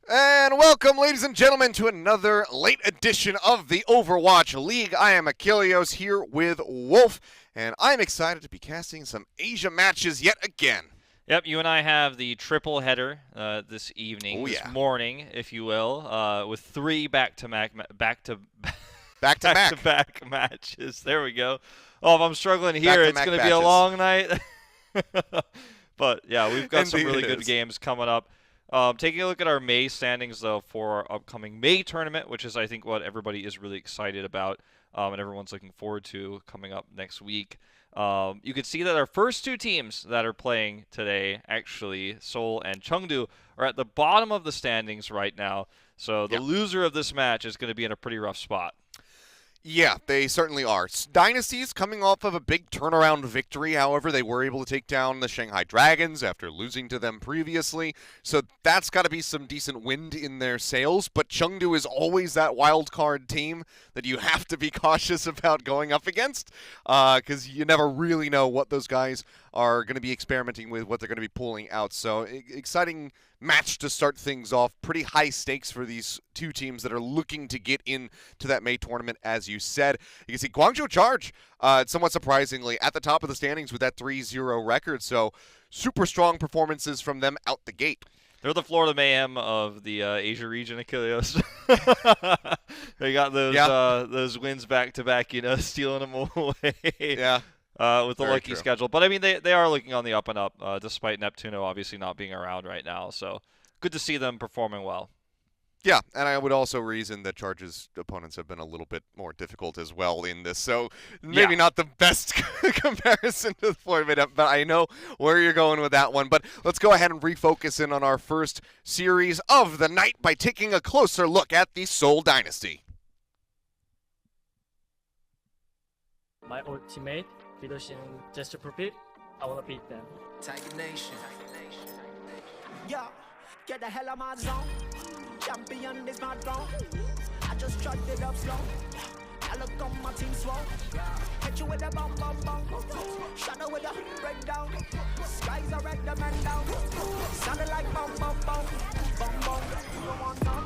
And welcome, ladies and gentlemen, to another late edition of the Overwatch League. I am Achilleos here with Wolf, and I'm excited to be casting some Asia matches yet again. Yep, you and I have the triple header this evening, this morning, if you will, with three back-to-back matches. There we go. Oh, if I'm struggling here, it's going to be a long night. But yeah, we've got some really good games coming up. Taking a look at our May standings, though, for our upcoming May tournament, which is, I think, what everybody is really excited about and everyone's looking forward to coming up next week. You can see that our first two teams that are playing today, actually, Seoul and Chengdu, are at the bottom of the standings right now. So the loser of this match is going to be in a pretty rough spot. Yeah, they certainly are. Dynasty's coming off of a big turnaround victory. However, they were able to take down the Shanghai Dragons after losing to them previously. So that's got to be some decent wind in their sails. But Chengdu is always that wild card team that you have to be cautious about going up against because you never really know what those guys are going to be experimenting with, what they're going to be pulling out. So exciting match to start things off. Pretty high stakes for these two teams that are looking to get into that May tournament, as you said. You can see Guangzhou Charge, somewhat surprisingly, at the top of the standings with that 3-0 record. So super strong performances from them out the gate. They're the Florida Mayhem of the Asia region, Achilleos. They got those wins back-to-back, stealing them away. Yeah. With the lucky schedule. But, I mean, they are looking on the up and up, despite Neptuno obviously not being around right now. So, good to see them performing well. Yeah, and I would also reason that Charge's opponents have been a little bit more difficult as well in this. So, maybe not the best comparison to the Florida, but I know where you're going with that one. But let's go ahead and refocus in on our first series of the night by taking a closer look at the Seoul Dynasty. My ultimate finishing gesture profit, I wanna beat them. Tiger Nation. Yo, get the hell out of my zone. Champion is not wrong. I just tried it up slow. I look on my team swole. Hit you with a bomb, bomb, bomb. Shadow with a breakdown. Skies are red, the man down. Sounded like bomb, bomb, bomb. Bomb, bomb. You don't want none.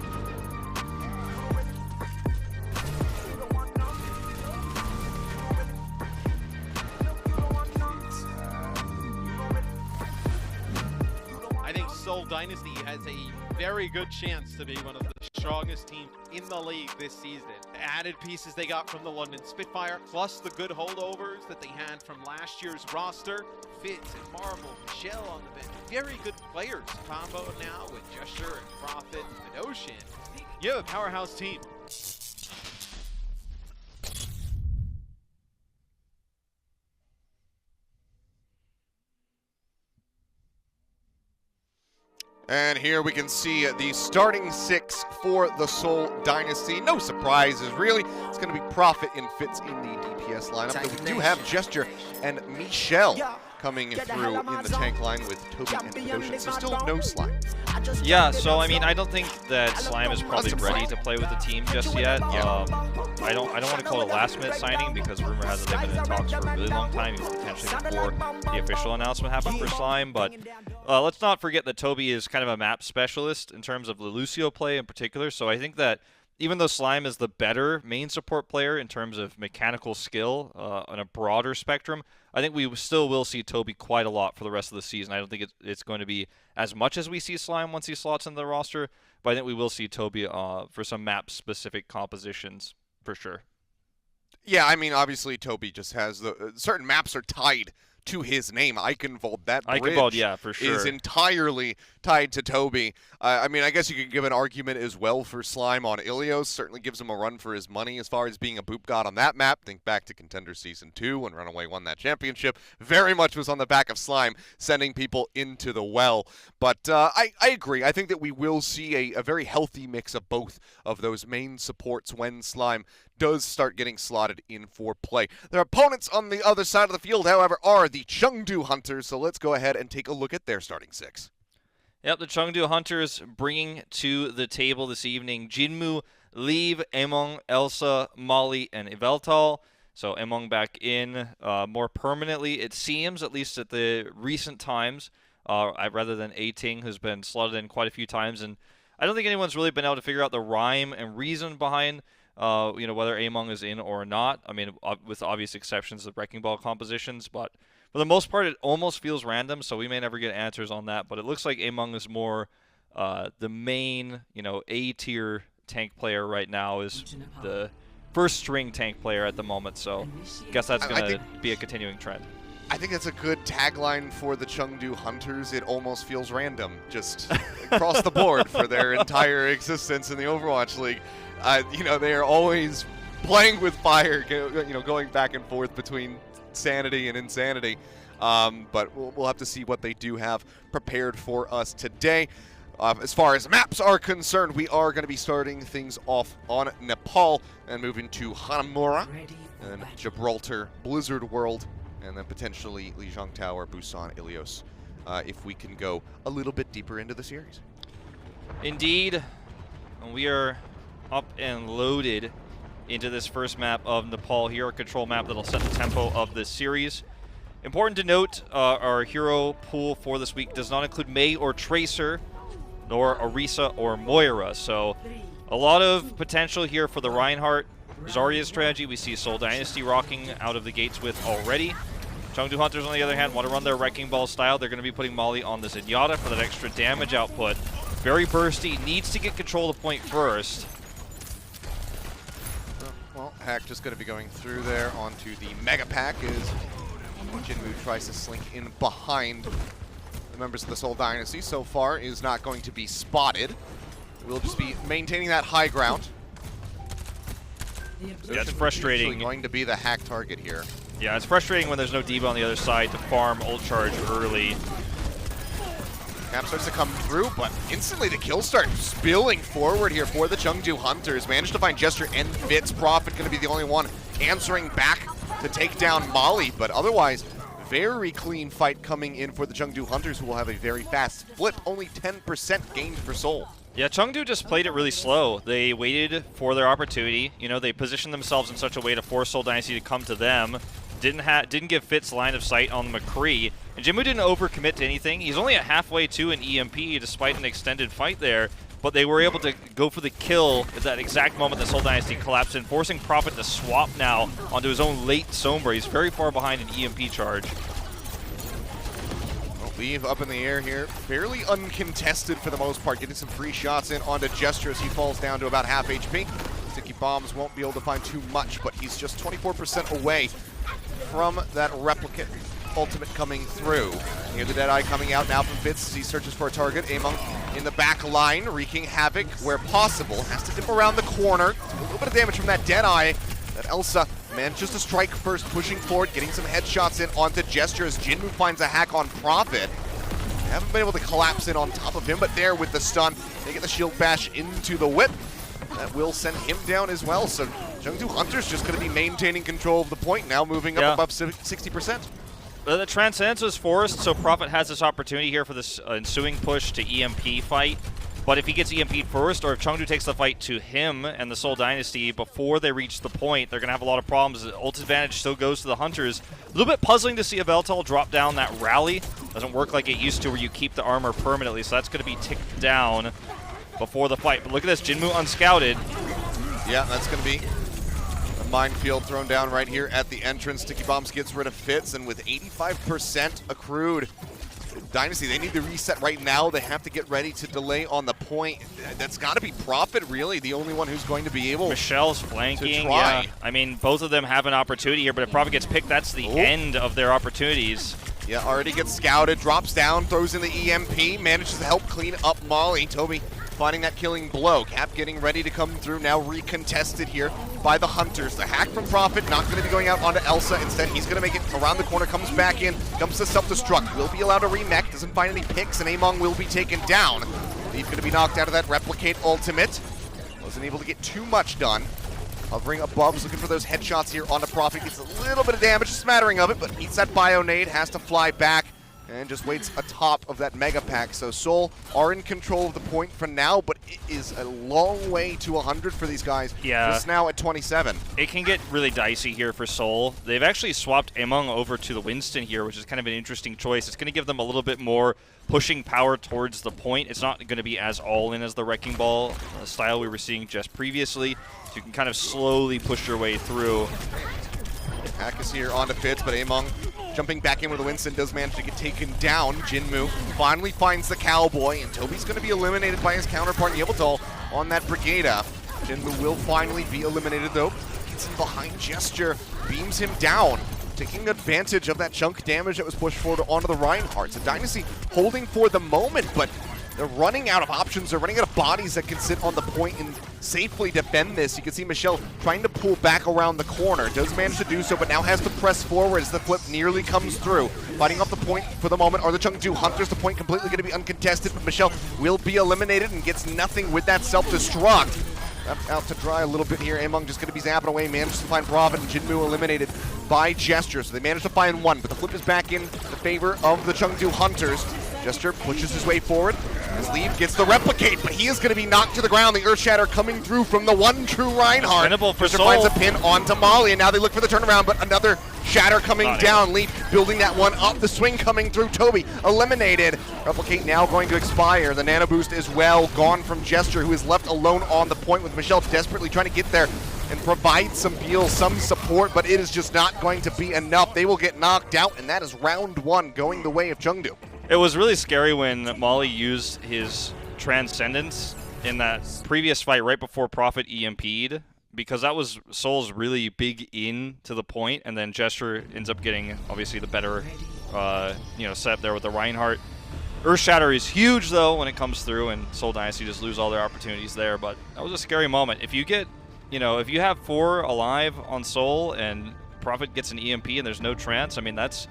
I think Seoul Dynasty has a very good chance to be one of the strongest teams in the league this season. Added pieces they got from the London Spitfire, plus the good holdovers that they had from last year's roster. Fitz and Marvel, Michelle on the bench. Very good players. Combo now with Gesture and Prophet and Ocean. You have a powerhouse team. And here we can see the starting six for the Seoul Dynasty. No surprises, really. It's going to be Prophet and Fitz in the DPS lineup. But we do have Gesture and Michelle coming through in the tank line with Toby and Ocean. So still no Slime. Yeah, so I mean, I don't think that Slime is probably ready to play with the team just yet. I don't want to call it a last-minute signing because rumor has it they've been in talks for a really long time, even potentially before the official announcement happened for Slime. But let's not forget that Toby is kind of a map specialist in terms of the Lucio play in particular. So I think that even though Slime is the better main support player in terms of mechanical skill on a broader spectrum, I think we still will see Toby quite a lot for the rest of the season. I don't think it's going to be as much as we see Slime once he slots into the roster, but I think we will see Toby for some map-specific compositions for sure. Yeah, I mean, obviously Toby just has certain maps are tied to his name. Eichenwald, that bridge yeah, for sure, is entirely tied to Toby. I mean, I guess you could give an argument as well for Slime on Ilios. Certainly gives him a run for his money as far as being a boop god on that map. Think back to Contender Season 2 when Runaway won that championship. Very much was on the back of Slime, sending people into the well. But I agree. I think that we will see a very healthy mix of both of those main supports when Slime does start getting slotted in for play. Their opponents on the other side of the field, however, are the Chengdu Hunters. So let's go ahead and take a look at their starting six. Yep, the Chengdu Hunters bringing to the table this evening Jinmu, Leave, Emong, Elsa, Molly, and Yveltal. So Emong back in more permanently, it seems, at least at the recent times, rather than Ating, who's been slotted in quite a few times. And I don't think anyone's really been able to figure out the rhyme and reason behind whether Among is in or not. I mean, with obvious exceptions of Wrecking Ball compositions, but for the most part, it almost feels random, so we may never get answers on that. But it looks like Among is more the main, A-tier tank player right now, is the first-string tank player at the moment. So I guess that's going to be a continuing trend. I think that's a good tagline for the Chengdu Hunters. It almost feels random, just across the board for their entire existence in the Overwatch League. They are always playing with fire, going back and forth between sanity and insanity. But we'll have to see what they do have prepared for us today. As far as maps are concerned, we are going to be starting things off on Nepal and moving to Hanamura and Gibraltar, Blizzard World, and then potentially Lijiang Tower, Busan, Ilios, if we can go a little bit deeper into the series. Indeed, we are up and loaded into this first map of Nepal, hero control map that'll set the tempo of this series. Important to note, our hero pool for this week does not include Mei or Tracer, nor Orisa or Moira, so a lot of potential here for the Reinhardt Zarya strategy. We see Seoul Dynasty rocking out of the gates with already. Chengdu Hunters, on the other hand, want to run their Wrecking Ball style. They're going to be putting Molly on the Zenyatta for that extra damage output. Very bursty, needs to get control of the point first. Well, Hack just going to be going through there onto the Mega Pack as Jinwoo tries to slink in behind the members of the Seoul Dynasty. So far is not going to be spotted. We'll just be maintaining that high ground. Yeah, it's frustrating. Going to be the Hack target here. Yeah, it's frustrating when there's no D.Va on the other side to farm ult charge early. Cap starts to come through, but instantly the kills start spilling forward here for the Chengdu Hunters. Managed to find Gesture and Fitz. Prophet going to be the only one answering back to take down Molly, but otherwise, very clean fight coming in for the Chengdu Hunters, who will have a very fast flip. Only 10% gained for Seoul. Yeah, Chengdu just played it really slow. They waited for their opportunity. They positioned themselves in such a way to force Seoul Dynasty to come to them. Didn't give Fitz line of sight on McCree. And Jinwoo didn't overcommit to anything. He's only at halfway to an EMP despite an extended fight there. But they were able to go for the kill at that exact moment that Seoul Dynasty collapsed in, forcing Prophet to swap now onto his own late Sombra. He's very far behind an EMP charge. Leave up in the air here, fairly uncontested for the most part, getting some free shots in onto Gesture as he falls down to about half HP. Sticky Bombs won't be able to find too much, but he's just 24% away from that replicate ultimate coming through. Here's the Deadeye coming out now from Fitz as he searches for a target. Among in the back line, wreaking havoc where possible. Has to dip around the corner. A little bit of damage from that Deadeye. That Elsa manages to strike first, pushing forward, getting some headshots in onto Gesture as Jinwoo finds a hack on Prophet. They haven't been able to collapse in on top of him, but there with the stun, they get the shield bash into the whip. That will send him down as well. So Chengdu Hunters just going to be maintaining control of the point now, moving up above 60%. The Transcendence was forced, so Prophet has this opportunity here for this ensuing push to EMP fight. But if he gets EMP'd first, or if Chengdu takes the fight to him and the Seoul Dynasty before they reach the point, they're going to have a lot of problems. The ult advantage still goes to the Hunters. A little bit puzzling to see a Veltal drop down that rally. Doesn't work like it used to where you keep the armor permanently, so that's going to be ticked down before the fight. But look at this, Jinwoo unscouted. Yeah, that's going to be a minefield thrown down right here at the entrance. Sticky Bombs gets rid of Fitz, and with 85% accrued, Dynasty, they need to reset right now. They have to get ready to delay on the point. That's got to be Prophet, really, the only one who's going to be able Michelle's flanking, to try. Yeah. I mean, both of them have an opportunity here, but if Prophet gets picked, that's the end of their opportunities. Yeah, already gets scouted, drops down, throws in the EMP, manages to help clean up Molly. Toby finding that killing blow. Cap getting ready to come through, now recontested here by the Hunters. The hack from Prophet, not going to be going out onto Elsa. Instead, he's going to make it around the corner, comes back in, comes to self-destruct. Will be allowed to remech, doesn't find any picks, and Among will be taken down. He's going to be knocked out of that replicate ultimate. Wasn't able to get too much done. Hovering above, looking for those headshots here onto Prophet. Gets a little bit of damage, a smattering of it, but eats that bio nade, has to fly back. and just waits atop of that mega pack. So Seoul are in control of the point for now, but it is a long way to 100 for these guys. Yeah. Just now at 27. It can get really dicey here for Seoul. They've actually swapped Emong over to the Winston here, which is kind of an interesting choice. It's going to give them a little bit more pushing power towards the point. It's not going to be as all-in as the Wrecking Ball style we were seeing just previously. So you can kind of slowly push your way through. Hack is here onto Fitz, but Emong jumping back in with the Winston does manage to get taken down. Jinmu finally finds the Cowboy, and Toby's going to be eliminated by his counterpart, Yveltal, on that Brigada. Jinmu will finally be eliminated, though. Gets in behind Gesture, beams him down, taking advantage of that chunk damage that was pushed forward onto the Reinhardt. So Dynasty holding for the moment, but they're running out of options. They're running out of bodies that can sit on the point and safely defend this. You can see Michelle trying to pull back around the corner. Does manage to do so, but now has to press forward as the flip nearly comes through. Fighting off the point for the moment are the Chengdu Hunters. The point completely going to be uncontested, but Michelle will be eliminated and gets nothing with that self-destruct. Out to dry a little bit here. Emong just going to be zapping away. Manages to find Prophet and Jinmu eliminated by Gesture. So they managed to find one, but the flip is back in the favor of the Chengdu Hunters. Gesture pushes his way forward. As Leave gets the replicate, but he is going to be knocked to the ground. The Earthshatter coming through from the one true Reinhardt. Gesture finds a pin onto Molly, and now they look for the turnaround, but another Shatter coming down. Leaf building that one up. The swing coming through. Toby eliminated. Replicate now going to expire. The Nano Boost as well gone from Gesture, who is left alone on the point with Michelle desperately trying to get there and provide some heal, some support, but it is just not going to be enough. They will get knocked out, and that is round one going the way of Chengdu. It was really scary when Molly used his Transcendence in that previous fight right before Prophet EMP'd, because that was Seoul's really big in to the point, and then Gesture ends up getting obviously the better set there with the Reinhardt. Earthshatter is huge though when it comes through, and Seoul Dynasty just lose all their opportunities there, but that was a scary moment. If you get, if you have 4 alive on Seoul and Prophet gets an EMP and there's no trance, I mean, that's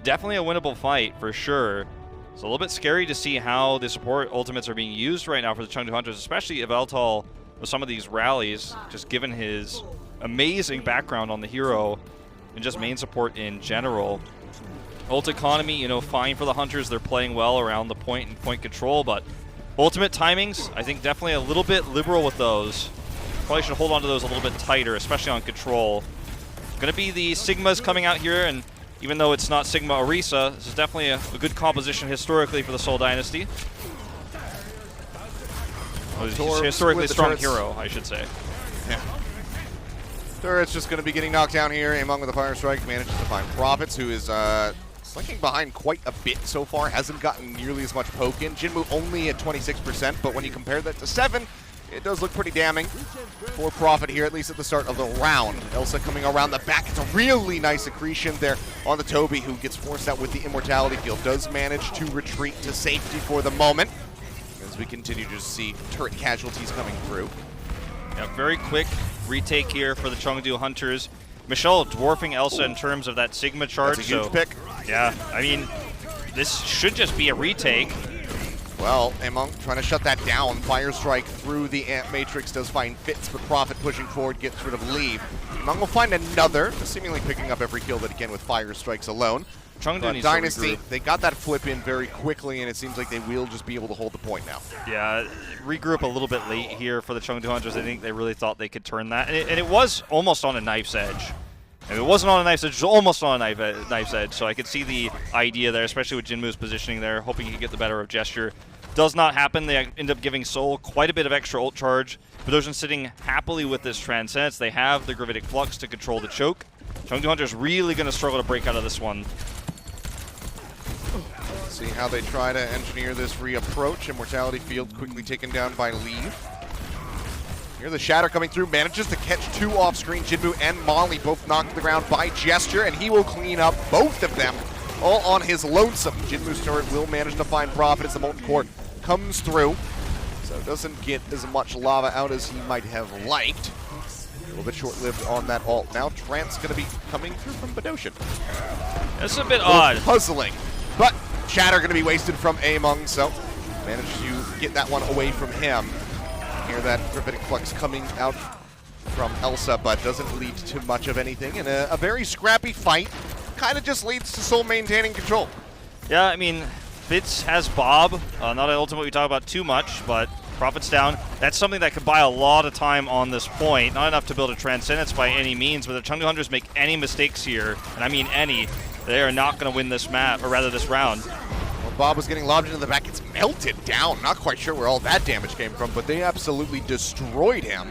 definitely a winnable fight for sure. It's a little bit scary to see how the support ultimates are being used right now for the Chengdu Hunters, especially Yveltal with some of these rallies, just given his amazing background on the hero and just main support in general. Ult economy, fine for the Hunters. They're playing well around the point and point control, but ultimate timings, I think definitely a little bit liberal with those. Probably should hold on to those a little bit tighter, especially on control. Going to be the Sigmas coming out here, and even though it's not Sigma Orisa, this is definitely a good composition historically for the Seoul Dynasty. Historically strong hero, I should say. Yeah. Turret's just going to be getting knocked down here. Emong with the Fire Strike manages to find Prophets, who is slinking behind quite a bit so far. Hasn't gotten nearly as much poke in. Jinmu only at 26%, but when you compare that to 7, it does look pretty damning for Prophet here, at least at the start of the round. Elsa coming around the back. It's a really nice accretion there on the Toby, who gets forced out with the Immortality Field. Does manage to retreat to safety for the moment, as we continue to see turret casualties coming through. Yeah, very quick retake here for the Chengdu Hunters. Michelle dwarfing Elsa in terms of that Sigma charge. That's a huge pick. Yeah, I mean, this should just be a retake. Well, Emong trying to shut that down. Fire Strike through the Ant Matrix does find Fitz, but Prophet pushing forward gets rid of Leave. Emong will find another, seemingly picking up every kill that he can with Fire Strikes alone. Chengdu Dynasty, they got that flip in very quickly, and it seems like they will just be able to hold the point now. Yeah, regroup a little bit late here for the Chengdu Hunters. I think they really thought they could turn that. And it was almost on a knife's edge. If it wasn't on a knife's edge, it was almost on a knife's edge. So I could see the idea there, especially with Jinmu's positioning there, hoping he could get the better of Gesture. Does not happen. They end up giving Seoul quite a bit of extra ult charge. Bedosian sitting happily with this Transcendence. They have the Gravitic Flux to control the choke. Chengdu Hunters really going to struggle to break out of this one. See how they try to engineer this reapproach. Immortality Field quickly taken down by Leave. Here the Shatter coming through, manages to catch 2 off-screen. Jinmu and Molly both knocked to the ground by Gesture, and he will clean up both of them all on his lonesome. Jinmu's turret will manage to find Prophet as the Molten Core comes through. So doesn't get as much lava out as he might have liked. A little bit short-lived on that ult. Now Trant's going to be coming through from Bedosian. That's a bit odd. Puzzling. But Shatter going to be wasted from Emong, so managed to get that one away from him. Hear that Gravitic Flux coming out from Elsa, but doesn't lead to much of anything. And a very scrappy fight kind of just leads to Seoul maintaining control. Yeah, I mean, Fitz has Bob. Not an ultimate we talk about too much, but Prophet's down. That's something that could buy a lot of time on this point. Not enough to build a Transcendence by any means, but the Chengdu Hunters make any mistakes here, and I mean any, they are not going to win this map, or rather this round. Well, Bob was getting lobbed into the back. It's melted down. Not quite sure where all that damage came from, but they absolutely destroyed him.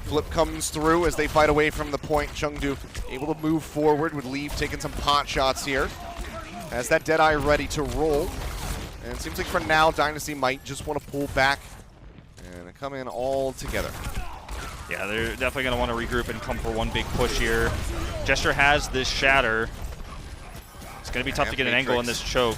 Flip comes through as they fight away from the point. Chengdu able to move forward with Leave taking some pot shots here. Has that Deadeye ready to roll. And it seems like for now, Dynasty might just want to pull back and come in all together. Yeah, they're definitely going to want to regroup and come for one big push here. Gesture has this Shatter. It's going to be tough to get an angle in this choke.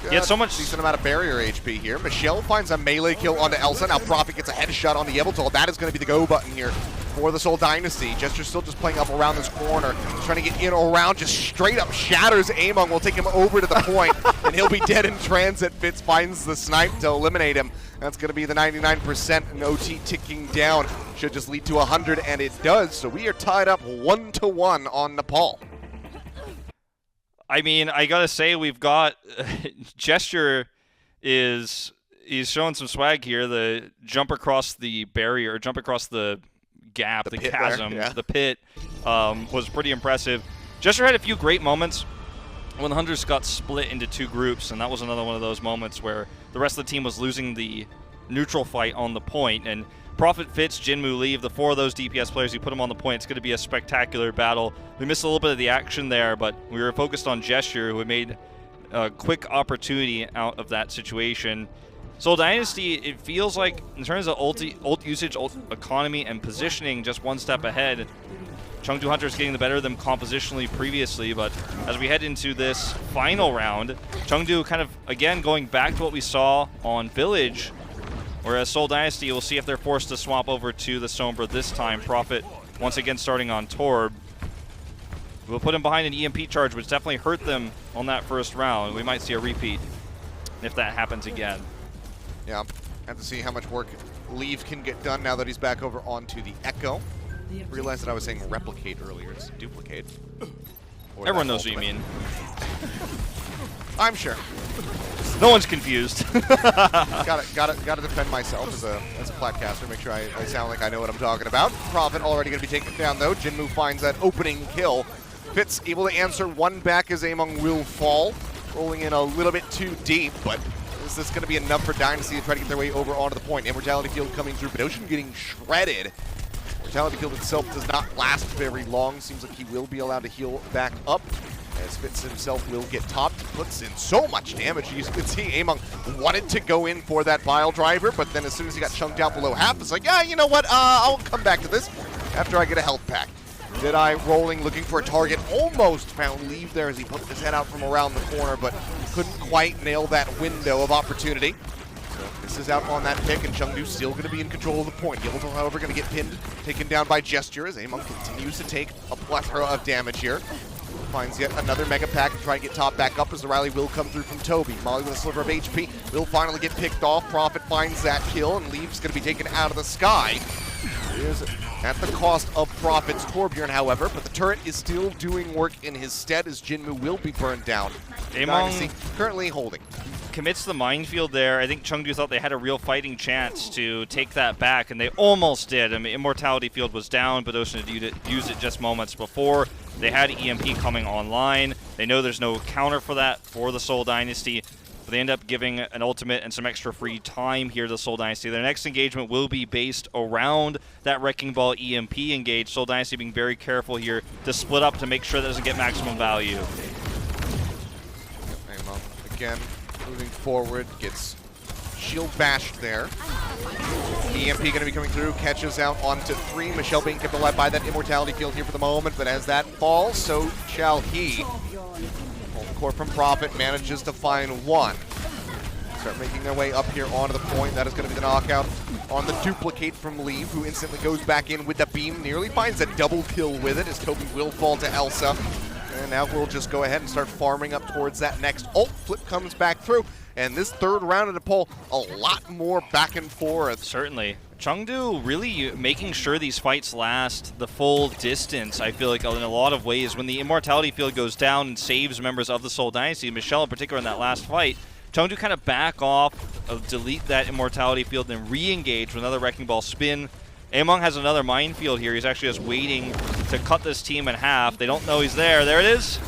He had so much decent amount of barrier HP here. Michelle finds a melee kill onto Elsa. Now Prophet gets a headshot on the Yveltal. That is going to be the go button here for the Seoul Dynasty. Gesture still just playing up around this corner, trying to get in or around, just straight up shatters Among. Will take him over to the point, and he'll be dead in transit. Fitz finds the snipe to eliminate him. That's going to be the 99% and OT ticking down. Should just lead to 100, and it does. So we are tied up 1-1 on Nepal. I mean, I gotta say, we've got Gesture he's showing some swag here. The jump across the barrier, jump across the gap, the chasm, the pit was pretty impressive. Gesture had a few great moments when the Hunters got split into two groups, and that was another one of those moments where the rest of the team was losing the neutral fight on the point, and Prophet, Fitz, Jinmu, Leave, the four of those DPS players, you put them on the point, it's going to be a spectacular battle. We missed a little bit of the action there, but we were focused on Gesture, who had made a quick opportunity out of that situation. Seoul Dynasty, it feels like, in terms of ult usage, ult economy, and positioning, just one step ahead. Chengdu Hunters getting the better of them compositionally previously, but as we head into this final round, Chengdu kind of, again, going back to what we saw on Village, whereas Seoul Dynasty, we'll see if they're forced to swap over to the Sombra this time. Prophet, once again, starting on Torb. We'll put him behind an EMP charge, which definitely hurt them on that first round. We might see a repeat if that happens again. Yeah, have to see how much work Leave can get done now that he's back over onto the Echo. Realized that I was saying replicate earlier. It's duplicate. Everyone knows what you mean. I'm sure. No one's confused. gotta defend myself as a platcaster. Make sure I sound like I know what I'm talking about. Prophet already gonna be taken down though. Jinmu finds that opening kill. Fitz able to answer one back as Among will fall. Rolling in a little bit too deep, but is this gonna be enough for Dynasty to try to get their way over onto the point? Immortality Field coming through, but Ocean getting shredded. Immortality Field itself does not last very long. Seems like he will be allowed to heal back up. As Fitz himself will get topped, puts in so much damage. You can see Among wanted to go in for that pile driver, but then as soon as he got chunked out below half, it's like, yeah, you know what, I'll come back to this after I get a health pack. Deadeye rolling, looking for a target, almost found Leave there as he put his head out from around the corner, but couldn't quite nail that window of opportunity. So this is out on that pick, and Chengdu still going to be in control of the point. Yveltal, however, going to get pinned, taken down by Gesture as Among continues to take a plethora of damage here. Finds yet another mega pack and try to get top back up as the rally will come through from Toby. Molly with a sliver of HP will finally get picked off. Prophet finds that kill and Leave's going to be taken out of the sky. It is at the cost of Prophet's Torbjorn, however, but the turret is still doing work in his stead as Jinmu will be burned down. Among currently holding. Commits the minefield there. I think Chengdu thought they had a real fighting chance to take that back, and they almost did. I mean, Immortality Field was down, but Ocean had used it just moments before. They had EMP coming online. They know there's no counter for that for the Seoul Dynasty, but they end up giving an ultimate and some extra free time here to the Seoul Dynasty. Their next engagement will be based around that Wrecking Ball EMP engage. Seoul Dynasty being very careful here to split up to make sure that doesn't get maximum value. Again, moving forward, gets shield bashed there. EMP going to be coming through, catches out onto 3. Michelle being kept alive by that Immortality Field here for the moment, but as that falls, so shall he. Core from Prophet manages to find one. Start making their way up here onto the point. That is going to be the knockout on the duplicate from Leave, who instantly goes back in with the beam. Nearly finds a double kill with it as Toby will fall to Elsa. And now we'll just go ahead and start farming up towards that next ult. Flip comes back through. And this third round of the poll, a lot more back and forth. Certainly. Chengdu really making sure these fights last the full distance, I feel like, in a lot of ways. When the Immortality field goes down and saves members of the Seoul Dynasty, Michelle in particular in that last fight, Chengdu kind of back off, delete that Immortality field, then re-engage with another Wrecking Ball spin. Among has another minefield here. He's actually just waiting to cut this team in half. They don't know he's there. There it is.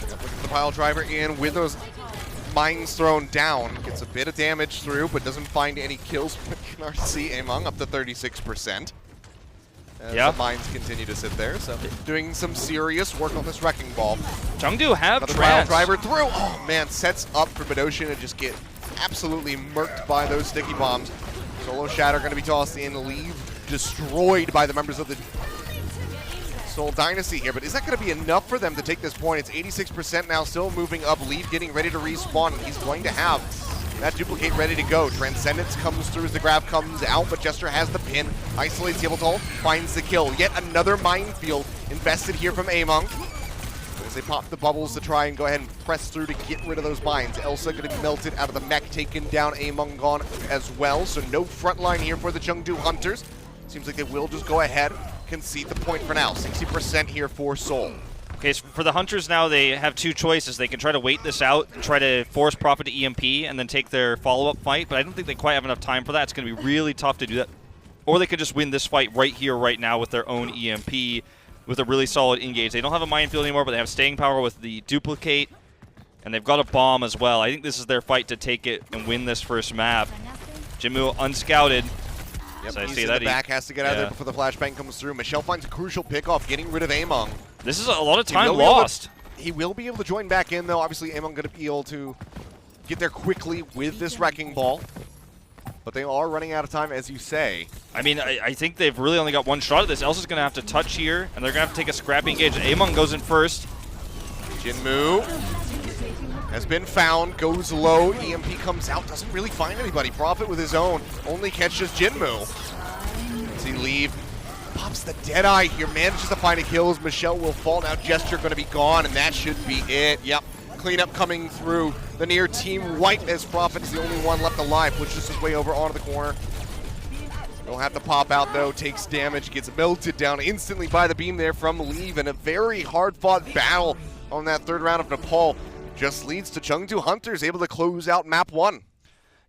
Look at the pile driver in with those mines thrown down. Gets a bit of damage through, but doesn't find any kills. RC Among up to 36%. As the mines continue to sit there, so doing some serious work on this Wrecking Ball. Chengdu have another pile driver through. Oh man, sets up for Badoshin to just get absolutely murked by those sticky bombs. Solo Shatter going to be tossed in, leave destroyed by the members of the Seoul Dynasty here, but is that going to be enough for them to take this point? It's 86% now, still moving up, leave getting ready to respawn, and he's going to have that duplicate ready to go. Transcendence comes through as the grab comes out, but Jester has the pin, isolates Yabletol, finds the kill. Yet another minefield invested here from Among. As they pop the bubbles to try and go ahead and press through to get rid of those mines. Elsa going to be melted out of the mech, taken down, Among gone as well. So no front line here for the Chengdu Hunters. Seems like they will just go ahead, concede the point for now. 60% here for Seoul. Okay, so for the Hunters now, they have two choices. They can try to wait this out and try to force Prophet to EMP and then take their follow-up fight, but I don't think they quite have enough time for that. It's going to be really tough to do that. Or they could just win this fight right here, right now with their own EMP with a really solid engage. They don't have a minefield anymore, but they have staying power with the duplicate, and they've got a bomb as well. I think this is their fight to take it and win this first map. Jinmu unscouted. Yep, so I he's see in that the back, has to get out of there before the flashbang comes through. Michelle finds a crucial pick-off, getting rid of Among. This is a lot of time lost. He will be able to join back in, though. Obviously, Among going to be able to get there quickly with this Wrecking Ball. But they are running out of time, as you say. I mean, I think they've really only got one shot at this. Elsa's going to have to touch here, and they're going to have to take a scrappy engage. Among goes in first. Jinmu has been found, goes low. EMP comes out, doesn't really find anybody. Prophet with his own, only catches Jinmu. As he leave, pops the Deadeye here, manages to find a kill as Michelle will fall. Now Gesture going to be gone, and that should be it. Yep, cleanup coming through the near team white as Prophet is the only one left alive, pushes his way over onto the corner. He'll have to pop out though, takes damage, gets melted down instantly by the beam there from Leave, and a very hard-fought battle on that third round of Nepal just leads to Chengdu Hunters able to close out map 1.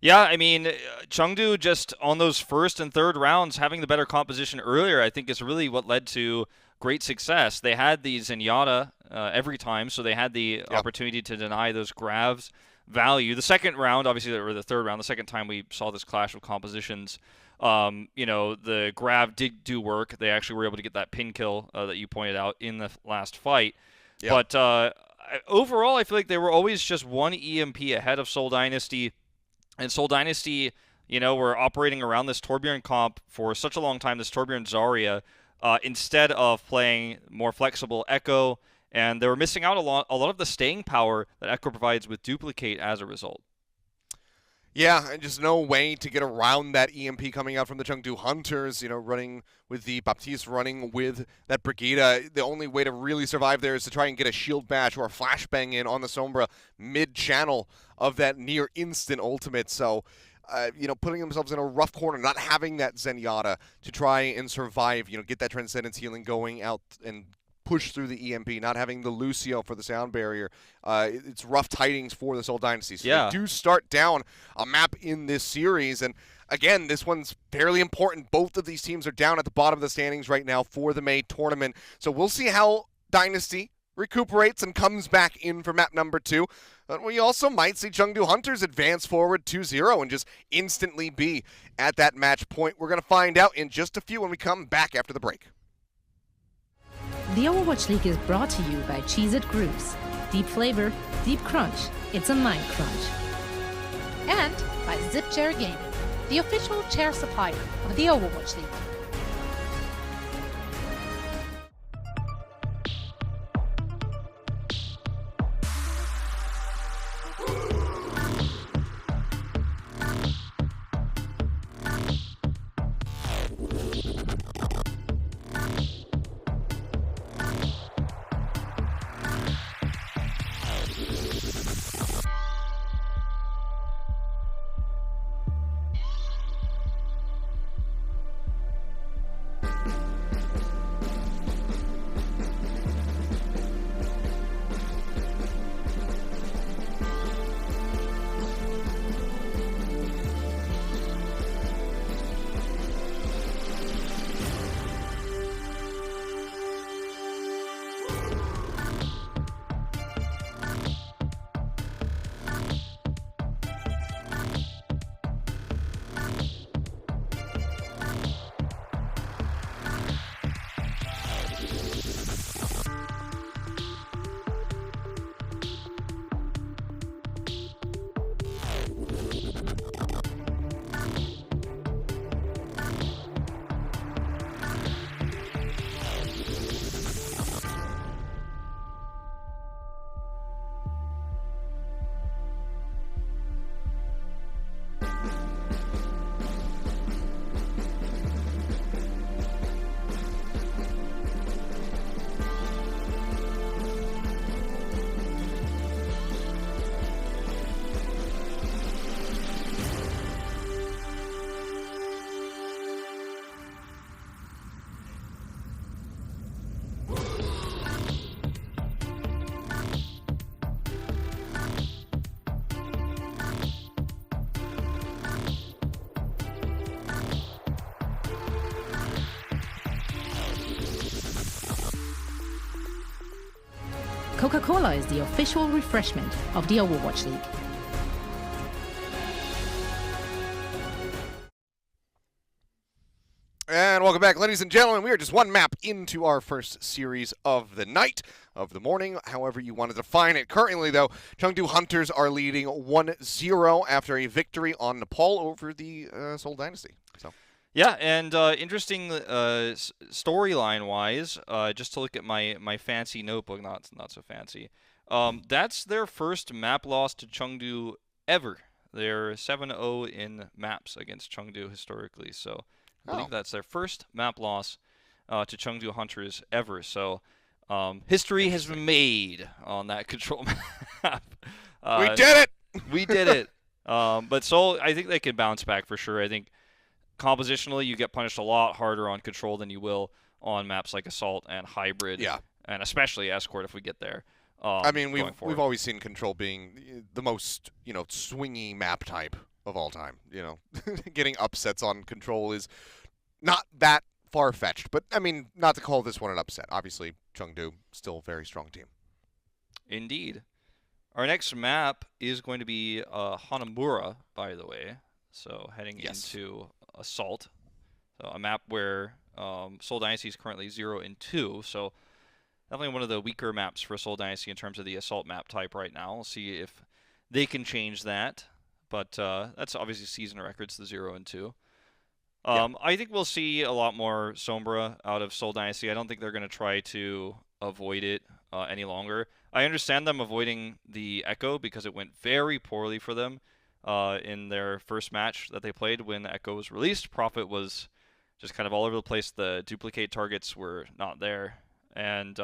Yeah, I mean, Chengdu just on those first and third rounds having the better composition earlier, I think is really what led to great success. They had the Zenyatta every time, so they had the opportunity to deny those grabs value. The second round, obviously, or the third round, the second time we saw this clash of compositions, you know, the grab did do work. They actually were able to get that pin kill that you pointed out in the last fight. Yep. But overall, I feel like they were always just one EMP ahead of Seoul Dynasty. And Seoul Dynasty, you know, were operating around this Torbjorn comp for such a long time, this Torbjorn Zarya, instead of playing more flexible Echo. And they were missing out a lot of the staying power that Echo provides with Duplicate as a result. Yeah, and just no way to get around that EMP coming out from the Chengdu Hunters, you know, running with the Baptiste, running with that Brigida. The only way to really survive there is to try and get a shield bash or a flashbang in on the Sombra mid-channel of that near instant ultimate. So, you know, putting themselves in a rough corner, not having that Zenyatta to try and survive, you know, get that Transcendence healing going out and push through the EMP, not having the Lucio for the sound barrier. It's rough tidings for the Seoul Dynasty. So they do start down a map in this series. And again, this one's fairly important. Both of these teams are down at the bottom of the standings right now for the May tournament. So we'll see how Dynasty recuperates and comes back in for map number 2. But we also might see Chengdu Hunters advance forward 2-0 and just instantly be at that match point. We're going to find out in just a few when we come back after the break. The Overwatch League is brought to you by CHEEZIT Groups. Deep flavor, deep crunch. It's a mind crunch. And by Zipchair GAMING, the official chair supplier of the Overwatch League. Coca-Cola is the official refreshment of the Overwatch League. And welcome back, ladies and gentlemen. We are just one map into our first series of the night, of the morning, however you want to define it. Currently, though, Chengdu Hunters are leading 1-0 after a victory on Nepal over the Seoul Dynasty. So. Yeah, and interesting storyline-wise, just to look at my fancy notebook, not so fancy, that's their first map loss to Chengdu ever. They're 7-0 in maps against Chengdu historically, so I believe that's their first map loss to Chengdu Hunters ever. So history has been made on that control map. We did it! We did it. But Seoul, I think they can bounce back for sure. I think compositionally, you get punished a lot harder on control than you will on maps like Assault and Hybrid. Yeah. And especially Escort if we get there. I mean, we've always seen control being the most, swingy map type of all time. Getting upsets on control is not that far-fetched. But, I mean, not to call this one an upset. Obviously, Chengdu, still a very strong team. Indeed. Our next map is going to be Hanamura, by the way. So heading into Assault. So a map where Seoul Dynasty is currently 0-2. So definitely one of the weaker maps for Seoul Dynasty in terms of the Assault map type right now. We'll see if they can change that. But that's obviously season records, the 0-2. I think we'll see a lot more Sombra out of Seoul Dynasty. I don't think they're going to try to avoid it any longer. I understand them avoiding the Echo because it went very poorly for them in their first match that they played when Echo was released. Prophet was just kind of all over the place. The duplicate targets were not there. And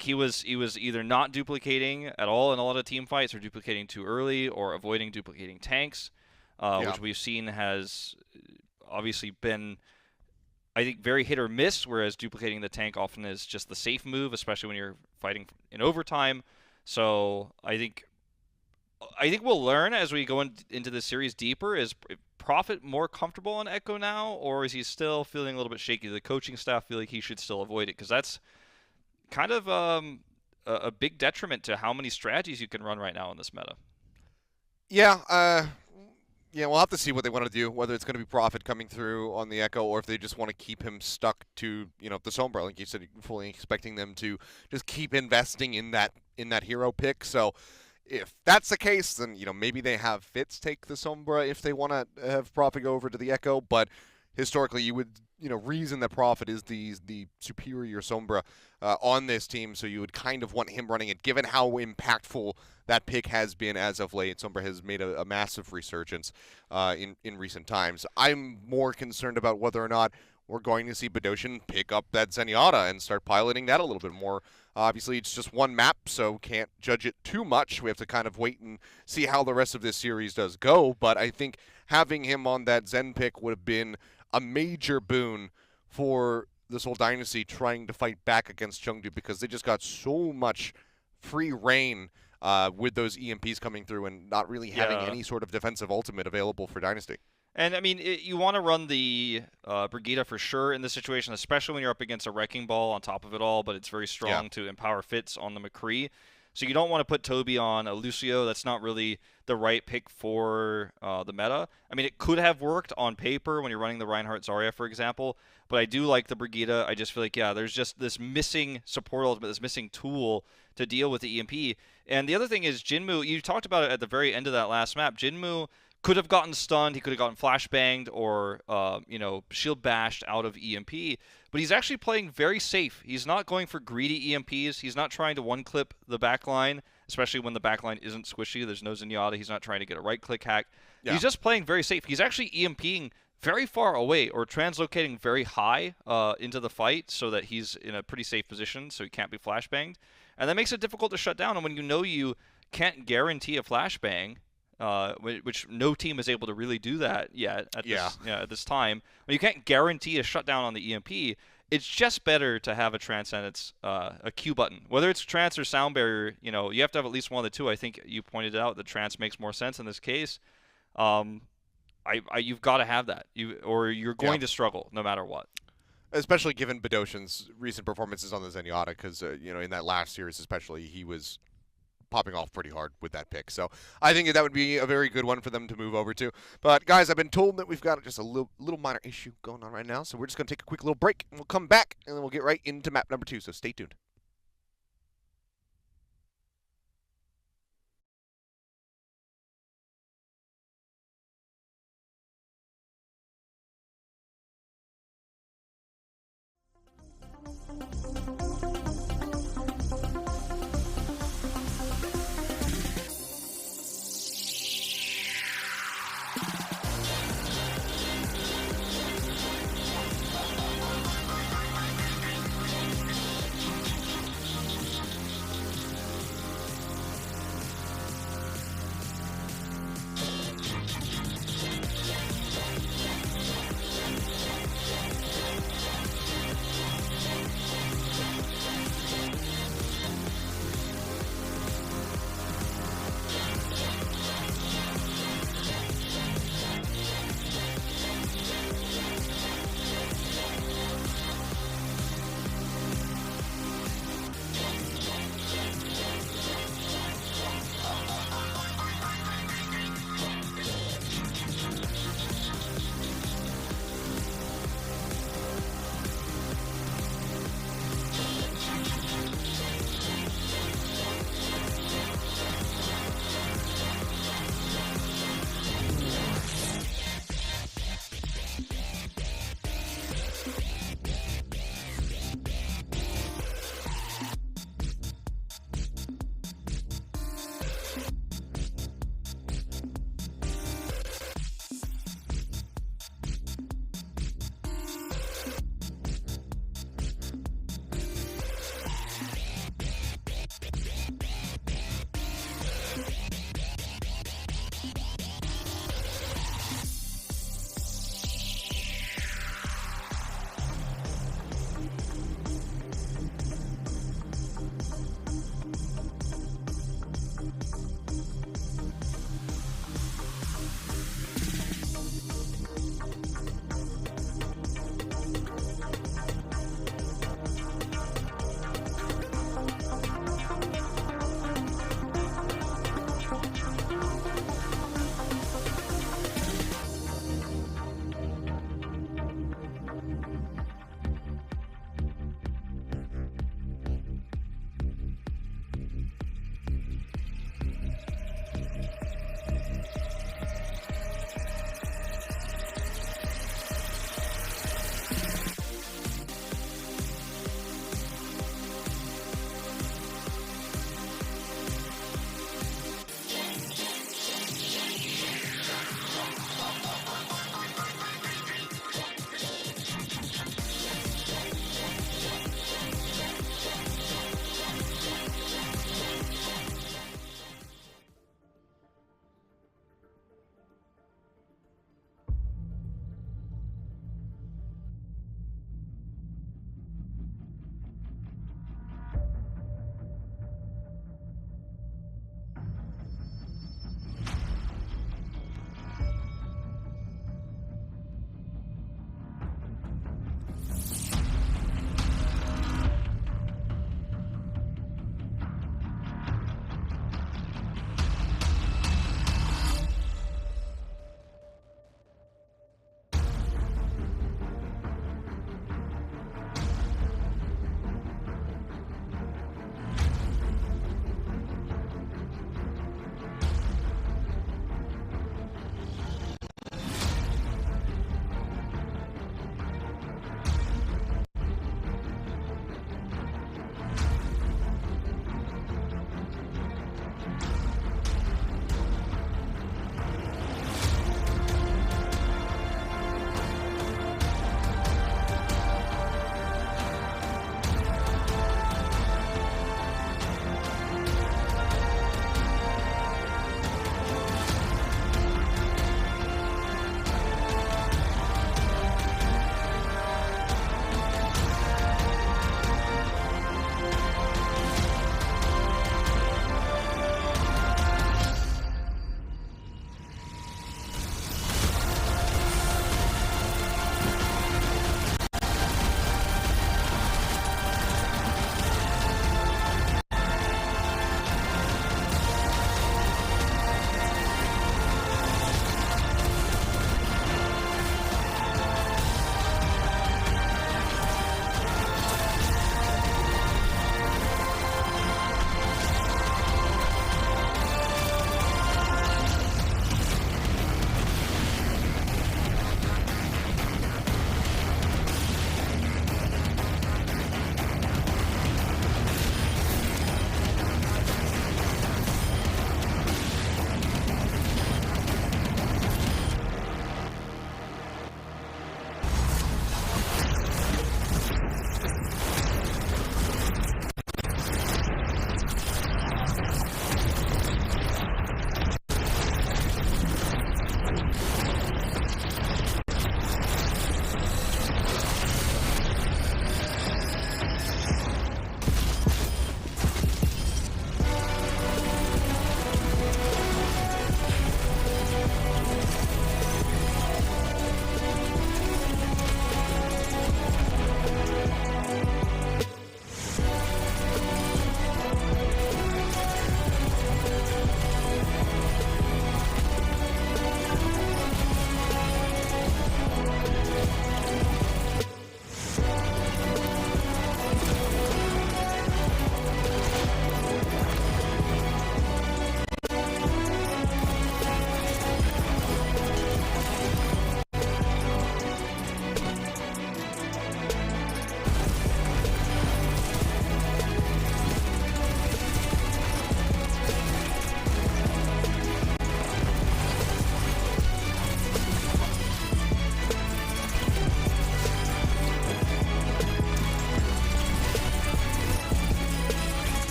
he was either not duplicating at all in a lot of team fights or duplicating too early or avoiding duplicating tanks. Which we've seen has obviously been, I think, very hit or miss, whereas duplicating the tank often is just the safe move, especially when you're fighting in overtime. So I think we'll learn as we go into this series deeper. Is Prophet more comfortable on Echo now, or is he still feeling a little bit shaky? The coaching staff feel like he should still avoid it, because that's kind of a big detriment to how many strategies you can run right now in this meta. Yeah, we'll have to see what they want to do, whether it's going to be Prophet coming through on the Echo or if they just want to keep him stuck to, the Sombra. Like you said, fully expecting them to just keep investing in that hero pick. So if that's the case, then, maybe they have Fitz take the Sombra if they want to have Prophet go over to the Echo. But historically, you would, reason that Prophet is the superior Sombra on this team, so you would kind of want him running it, given how impactful that pick has been as of late. Sombra has made a massive resurgence in recent times. I'm more concerned about whether or not we're going to see Badoshan pick up that Zenyatta and start piloting that a little bit more. Obviously, it's just one map, so can't judge it too much. We have to kind of wait and see how the rest of this series does go. But I think having him on that Zen pick would have been a major boon for the Seoul Dynasty trying to fight back against Chengdu, because they just got so much free reign with those EMPs coming through and not really having any sort of defensive ultimate available for Dynasty. And, I mean, you want to run the Brigitte for sure in this situation, especially when you're up against a Wrecking Ball on top of it all, but it's very strong to empower Fitz on the McCree. So you don't want to put Toby on a Lucio. That's not really the right pick for the meta. I mean, it could have worked on paper when you're running the Reinhardt Zarya, for example, but I do like the Brigitte. I just feel like, there's just this missing support ultimate, this missing tool to deal with the EMP. And the other thing is Jinmu, you talked about it at the very end of that last map. Jinmu could have gotten stunned, he could have gotten flashbanged or, shield bashed out of EMP, but he's actually playing very safe. He's not going for greedy EMPs. He's not trying to one-clip the backline, especially when the backline isn't squishy. There's no Zenyatta. He's not trying to get a right-click hack. Yeah. He's just playing very safe. He's actually EMPing very far away or translocating very high into the fight so that he's in a pretty safe position so he can't be flashbanged. And that makes it difficult to shut down. And when you can't guarantee a flashbang, which no team is able to really do that yet at this time. When you can't guarantee a shutdown on the EMP, it's just better to have a Transcendence, a Q button. Whether it's Trance or Sound Barrier, you have to have at least one of the two. I think you pointed out that Trance makes more sense in this case. You've got to have that, or you're going to struggle no matter what. especially given Bedoshin's recent performances on the Zenyatta, because in that last series especially, he was popping off pretty hard with that pick. So I think that would be a very good one for them to move over to. But guys, I've been told that we've got just a little minor issue going on right now, so we're just going to take a quick little break, and we'll come back, and then we'll get right into map number 2, so stay tuned.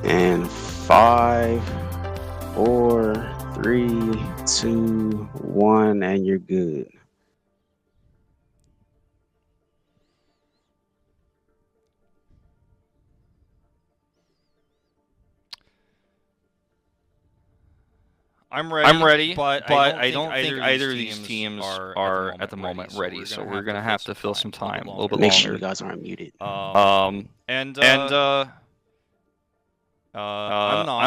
And 5, 4, 3, 2, 1, and you're good. I'm ready, but I don't think either of these teams are at the moment ready. So we're gonna have to fill some time, a little bit Make longer. sure you guys aren't muted. I'm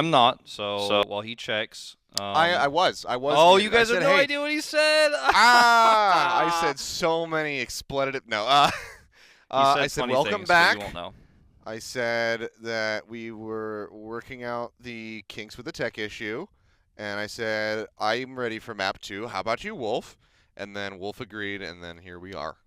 not. So while he checks, I was. Oh, muted. you guys I have said, no hey. idea what he said. I said so many expletive. No. I said welcome things, back. So you won't know. I said that we were working out the kinks with the tech issue, and I said I'm ready for map 2. How about you, Wolf? And then Wolf agreed, and then here we are.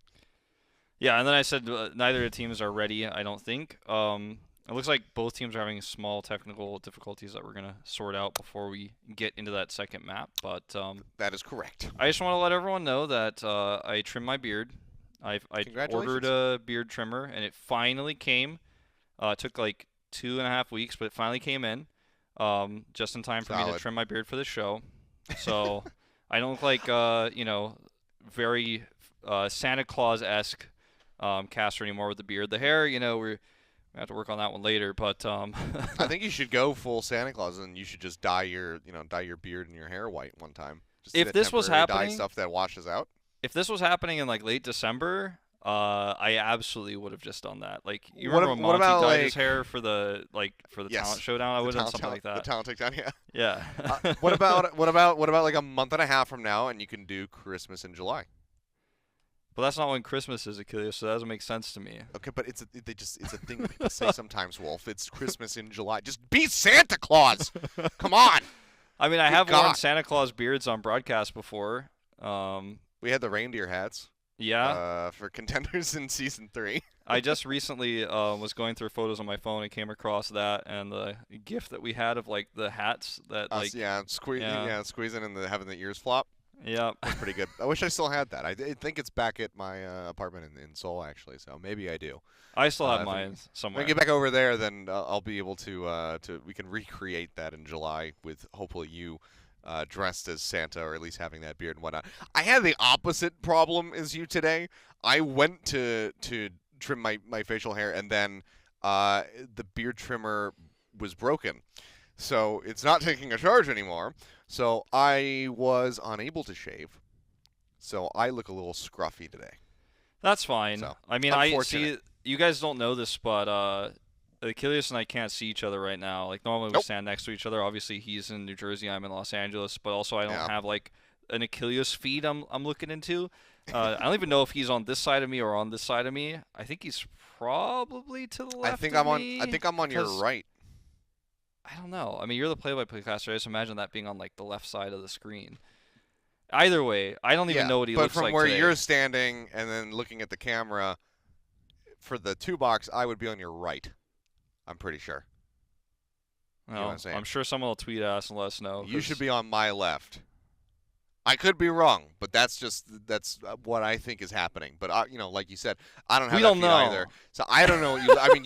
Yeah, and then I said neither of the teams are ready. I don't think. It looks like both teams are having small technical difficulties that we're gonna sort out before we get into that second map. But that is correct. I just want to let everyone know that I trimmed my beard. I ordered a beard trimmer, and it finally came. It took like 2.5 weeks, but it finally came in, just in time for me to trim my beard for the show. So I don't look like very Santa Claus-esque caster anymore with the beard. The hair, we have to work on that one later. But I think you should go full Santa Claus, and you should just dye your beard and your hair white one time. Just if this was happening, dye stuff that washes out. If this was happening in like late December, I absolutely would have just done that. Like, you remember when Monty dyed his hair for the talent showdown? I would have done something like that. The talent takedown, yeah. Yeah. What about like a month and a half from now, and you can do Christmas in July? But that's not when Christmas is, Achilles, so that doesn't make sense to me. Okay, but it's a thing people say sometimes, Wolf. It's Christmas in July. Just be Santa Claus. Come on. I mean, I have worn Santa Claus beards on broadcast before. We had the reindeer hats. Yeah. For contenders in season 3. I just recently was going through photos on my phone and came across that and the gift that we had of like the hats that squeezing and having the ears flop. Yeah, that's pretty good. I wish I still had that. I think it's back at my apartment in Seoul actually, so maybe I do. I still have mine somewhere. When I get back over there, then I'll be able to we can recreate that in July with hopefully you dressed as Santa, or at least having that beard and whatnot. I had the opposite problem as you today. I went to trim my facial hair, and then the beard trimmer was broken. So it's not taking a charge anymore. So I was unable to shave. So I look a little scruffy today. That's fine. So, I mean, I see you guys don't know this, but Achilles and I can't see each other right now. Like, normally we stand next to each other. Obviously, he's in New Jersey, I'm in Los Angeles, but also I don't have like an Achilles feed I'm looking into. I don't even know if he's on this side of me or on this side of me. I think he's probably to the left. I think I'm on your right. I don't know. I mean, you're the play-by-play caster. I just imagine that being on like the left side of the screen. Either way, I don't even know what he looks like. But from where today. You're standing and then looking at the camera, for the 2-box, I would be on your right. I'm pretty sure. No, I'm sure someone will tweet at us and let us know. You should be on my left. I could be wrong, but that's what I think is happening. But like you said, I don't have that feed either, so I don't know. I mean,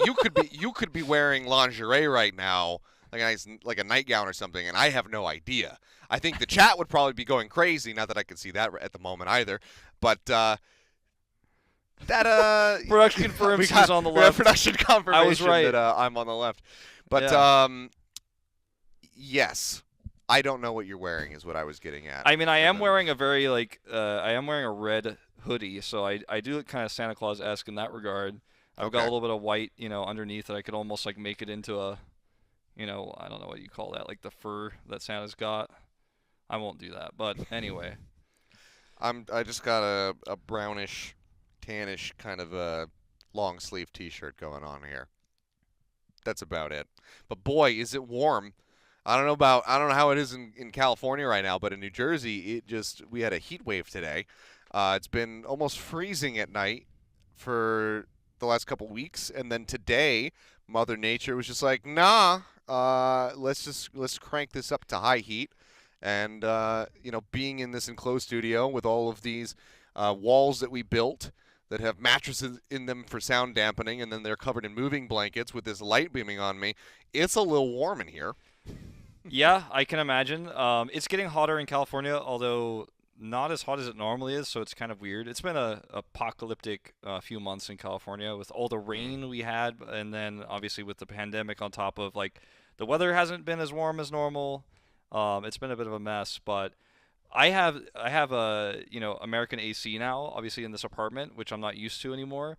you could be wearing lingerie right now, like a nightgown or something, and I have no idea. I think the chat would probably be going crazy. Not that I can see that at the moment either, but production confirms he's on the left. Production confirmation I was right. that I'm on the left, but yes. I don't know what you're wearing is what I was getting at. I mean, I am wearing a very a red hoodie, so I do look kind of Santa Claus-esque in that regard. I've got a little bit of white, underneath that I could almost like make it into a, I don't know what you call that, like the fur that Santa's got. I won't do that, but anyway. I just got a brownish, tannish kind of a long sleeve T-shirt going on here. That's about it. But boy, is it warm. I don't know how it is in California right now, but in New Jersey, we had a heat wave today. It's been almost freezing at night for the last couple weeks, and then today, Mother Nature was just like, nah, let's crank this up to high heat, and being in this enclosed studio with all of these walls that we built that have mattresses in them for sound dampening, and then they're covered in moving blankets with this light beaming on me. It's a little warm in here. Yeah, I can imagine. It's getting hotter in California, although not as hot as it normally is, so it's kind of weird. It's been a apocalyptic few months in California with all the rain we had, and then obviously with the pandemic on top of, like, the weather hasn't been as warm as normal. It's been a bit of a mess, but I have a American AC now, obviously in this apartment, which I'm not used to anymore.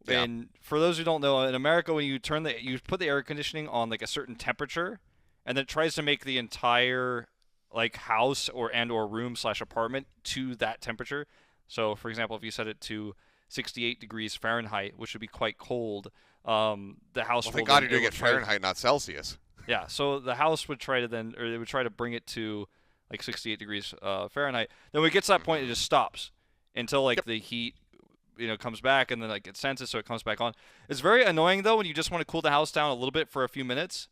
Yeah. And for those who don't know, in America, when you put the air conditioning on like a certain temperature, and then it tries to make the entire like house or room / apartment to that temperature. So for example, if you set it to 68 degrees Fahrenheit, which would be quite cold, the house. Well, thank God you're doing it Fahrenheit, not Celsius. Yeah, so the house would try to bring it to like 68 degrees Fahrenheit. Then when it gets to that point, it just stops until like the heat, comes back, and then like it senses, so it comes back on. It's very annoying though when you just want to cool the house down a little bit for a few minutes,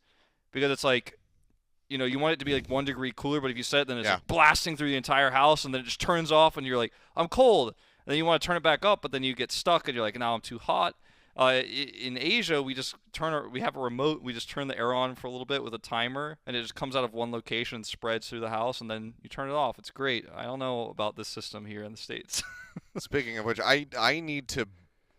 because it's like, you want it to be like 1 degree cooler, but if you set it, then it's like blasting through the entire house, and then it just turns off, and you're like, I'm cold. And then you want to turn it back up, but then you get stuck, and you're like, now I'm too hot. In Asia, we have a remote. We just turn the air on for a little bit with a timer, and it just comes out of one location and spreads through the house, and then you turn it off. It's great. I don't know about this system here in the States. Speaking of which, I need to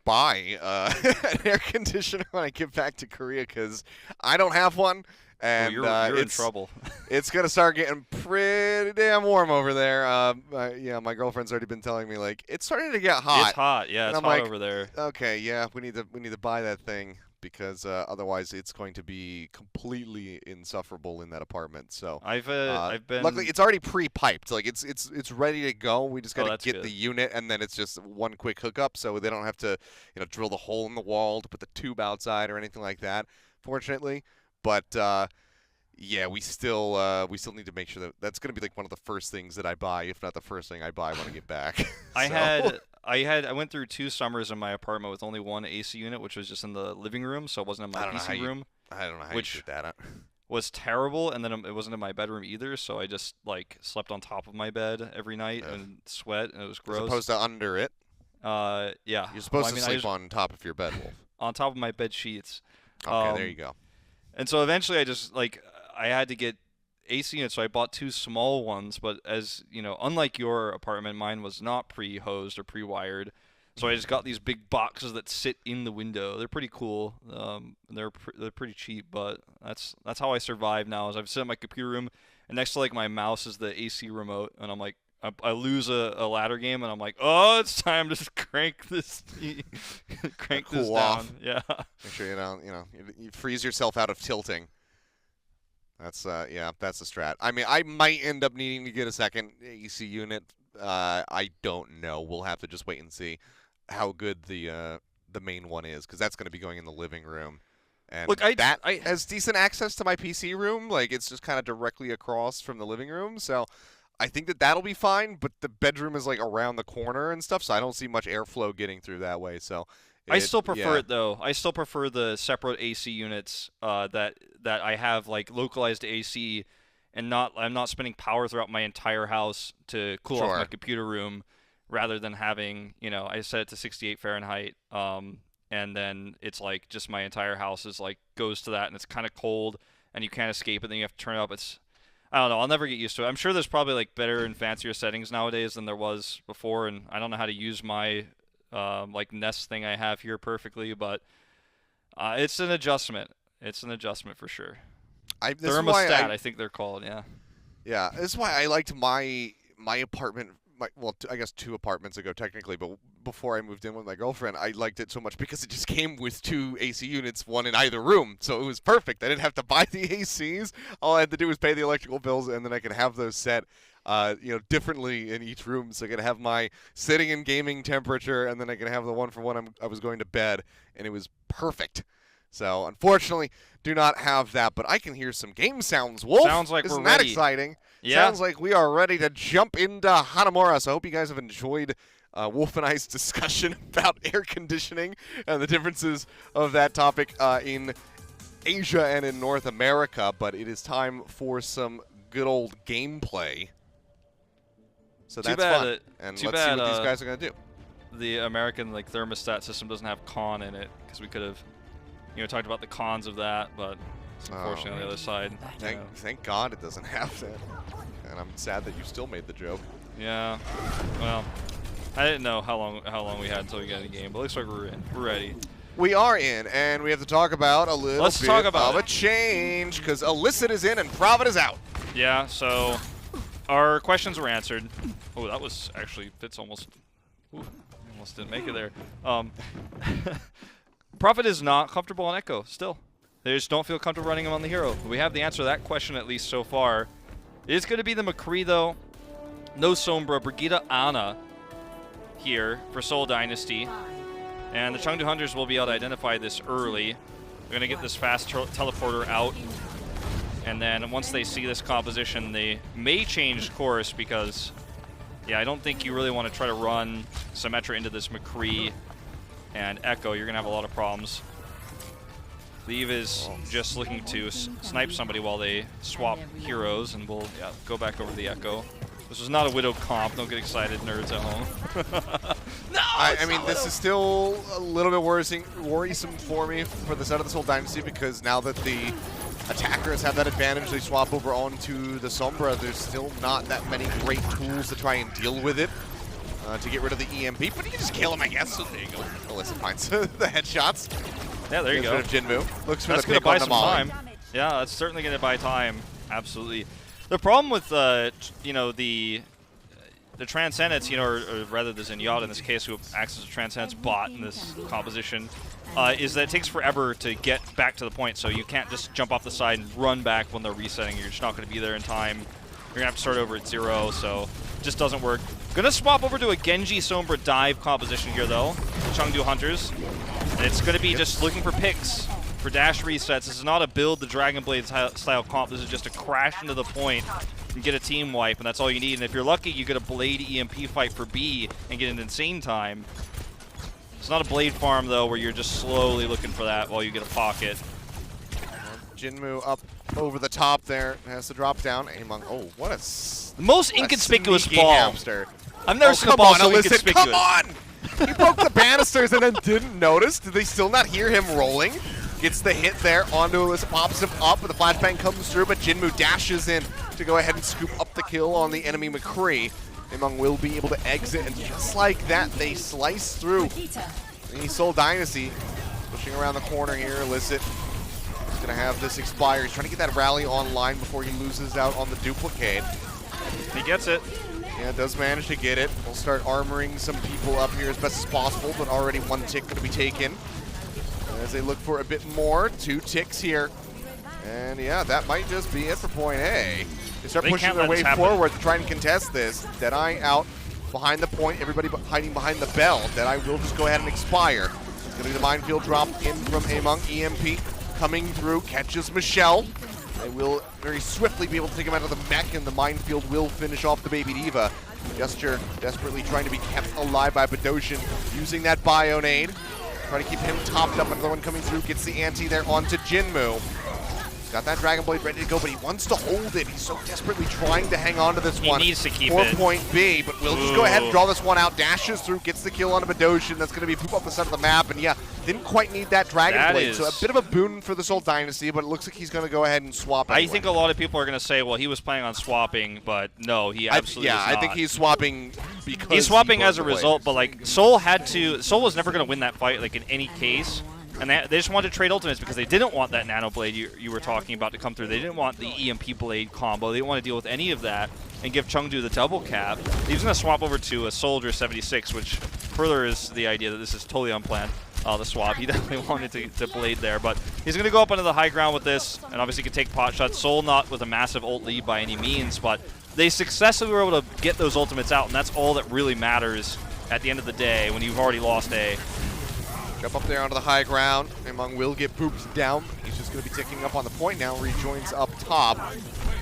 buy an air conditioner when I get back to Korea, because I don't have one. And you're in trouble. It's going to start getting pretty damn warm over there. My girlfriend's already been telling me, like, it's starting to get hot. It's hot. Yeah, it's hot over there. Okay, yeah, we need to buy that thing, because otherwise it's going to be completely insufferable in that apartment. So I've been. Luckily, it's already pre-piped. Like it's ready to go. We just got to get good. the unit, and then it's just one quick hookup, so they don't have to drill the hole in the wall to put the tube outside or anything like that. Fortunately. But yeah, we still need to make sure that's going to be like one of the first things that I buy, if not the first thing I buy when I get back. I went through 2 summers in my apartment with only one AC unit, which was just in the living room, so it wasn't in my PC room. I don't know how you did that. Was terrible, and then it wasn't in my bedroom either, so I just like slept on top of my bed every night and sweat, and it was gross. As opposed to under it. Yeah. You're supposed to sleep on top of your bed, Wolf. On top of my bed sheets. Okay, there you go. And so eventually I had to get AC units, so I bought 2 small ones, but as, unlike your apartment, mine was not pre-hosed or pre-wired. So I just got these big boxes that sit in the window. They're pretty cool. They're pretty cheap, but that's how I survive now. Is I've sit in my computer room, and next to like my mouse is the AC remote, and I'm like, I lose a ladder game, and I'm like, oh, it's time to just crank this this down. Off. Yeah. Make sure you freeze yourself out of tilting. That's that's the strat. I mean, I might end up needing to get a second AC unit. I don't know. We'll have to just wait and see how good the main one is, because that's going to be going in the living room. And look, that has decent access to my PC room. Like, it's just kind of directly across from the living room, so I think that'll be fine. But the bedroom is like around the corner and stuff, so I don't see much airflow getting through that way. So I still prefer it though. I still prefer the separate AC units that I have, like localized AC, and I'm not spending power throughout my entire house to cool off my computer room, rather than having I set it to 68 Fahrenheit, and then it's like just my entire house is like goes to that, and it's kind of cold, and you can't escape it. Then you have to turn it up. I don't know. I'll never get used to it. I'm sure there's probably like better and fancier settings nowadays than there was before, and I don't know how to use my like Nest thing I have here perfectly, but it's an adjustment. It's an adjustment for sure. Thermostat, I think they're called. Yeah. Yeah, this is why I liked my apartment. I guess 2 apartments ago technically, but before I moved in with my girlfriend, I liked it so much because it just came with 2 AC units, one in either room, so it was perfect. I didn't have to buy the ACs. All I had to do was pay the electrical bills, and then I could have those set, differently in each room. So I could have my sitting and gaming temperature, and then I could have the one for when I was going to bed, and it was perfect. So unfortunately, do not have that, but I can hear some game sounds. Wolf, sounds like isn't we're that ready. exciting? Yeah. Sounds like we are ready to jump into Hanamura. So I hope you guys have enjoyed Wolf and I's discussion about air conditioning and the differences of that topic in Asia and in North America. But it is time for some good old gameplay. So that's fun. And let's see what these guys are going to do. the American like thermostat system doesn't have con in it, because we could have, talked about the cons of that, but it's unfortunately on the other side. Thank God it doesn't have that. And I'm sad that you still made the joke. Yeah. Well, I didn't know how long we had until we got in the game, but it looks like we're in. We're ready. We are in, and we have to talk about a little Let's bit talk about of a change, because Illicit is in and Provid is out. Yeah, so our questions were answered. Oh, that was actually, Fitz almost didn't make it there. Prophet is not comfortable on Echo still. They just don't feel comfortable running him on the hero. We have the answer to that question at least so far. It is going to be the McCree though. No Sombra, Brigitte, Ana here for Seoul Dynasty. And the Chengdu Hunters will be able to identify this early. They're going to get this fast teleporter out. And then once they see this composition, they may change course because, yeah, I don't think you really want to try to run Symmetra into this McCree and Echo. You're going to have a lot of problems. Leave is just looking to snipe somebody while they swap heroes, and we'll go back over to the Echo. This was not a Widow comp. Don't get excited, nerds at home. No, I mean, this is still a little bit worrisome for me for the side of the Seoul Dynasty, because now that the attackers have that advantage, they swap over onto the Sombra. There's still not that many great tools to try and deal with it to get rid of the EMP, but you can just kill him, I guess. So there you go. Alyssa finds the headshots. Yeah, there you go. Gets rid of Jinmu. Looks for that's the going to buy on the some Molly. time. Yeah, that's certainly going to buy time. Absolutely. The problem with, the Transcendence, or rather the Zenyatta in this case, who acts as a Transcendence bot in this composition, is that it takes forever to get back to the point, so you can't just jump off the side and run back when they're resetting. You're just not going to be there in time. You're going to have to start over at 0, so it just doesn't work. Going to swap over to a Genji Sombra dive composition here, though, Chengdu Hunters. And it's going to be just looking for picks, for dash resets. This is not a build the Dragon Blade style comp. This is just a crash into the point and get a team wipe, and that's all you need. And if you're lucky, you get a Blade EMP fight for B and get an insane time. It's not a Blade farm, though, where you're just slowly looking for that while you get a pocket. Jinmu up over the top there. Has to drop down. Among, oh, what a the most inconspicuous sneaky ball. Hamster. I've never seen a ball so inconspicuous. Come on! He broke the banisters and then didn't notice. Did they still not hear him rolling? Gets the hit there onto Alyssa, pops him up, but the flashbang comes through, but Jinmu dashes in to go ahead and scoop up the kill on the enemy McCree. Among will be able to exit, and just like that, they slice through the Seoul Dynasty. Pushing around the corner here, Illicit. He's going to have this expire. He's trying to get that rally online before he loses out on the duplicate. He gets it. Yeah, does manage to get it. We'll start armoring some people up here as best as possible, but already one tick going to be taken. As they look for a bit more, 2 ticks here. And yeah, that might just be it for point A. They start pushing their way forward to try and contest this. Deadeye out behind the point, everybody hiding behind the bell. Deadeye will just go ahead and expire. It's going to be the minefield drop in from Among. EMP coming through, catches Michelle. They will very swiftly be able to take him out of the mech, and the minefield will finish off the baby D.Va. Gesture desperately trying to be kept alive by Badoshin, using that bio nade. Trying to keep him topped up. Another one coming through, gets the anti there onto Jinmu. He's got that Dragon Blade ready to go, but he wants to hold it. He's so desperately trying to hang on to this one. He needs to keep for it. Point B, but we'll just go ahead and draw this one out. Dashes through, gets the kill onto Badoshin. That's going to be poop off the side of the map, and yeah, didn't quite need that Dragon Blade. So a bit of a boon for the Seoul Dynasty, but it looks like he's going to go ahead and swap anyway. I think a lot of people are going to say, well, he was planning on swapping, but no, he absolutely is not. I think he's swapping because he's swapping as a result, but like Seoul was never going to win that fight, like in any case. And they just wanted to trade ultimates because they didn't want that Nano Blade you were talking about to come through. They didn't want the EMP Blade combo. They didn't want to deal with any of that and give Chengdu the double cap. He was going to swap over to a Soldier 76, which further is the idea that this is totally unplanned, the swap. He definitely wanted to Blade there, but he's going to go up onto the high ground with this, and obviously can take pot shots. Seoul not with a massive ult lead by any means, but they successfully were able to get those ultimates out, and that's all that really matters at the end of the day when you've already lost A. Jump up there onto the high ground. Among will get pooped down. He's just going to be ticking up on the point now. Rejoins up top.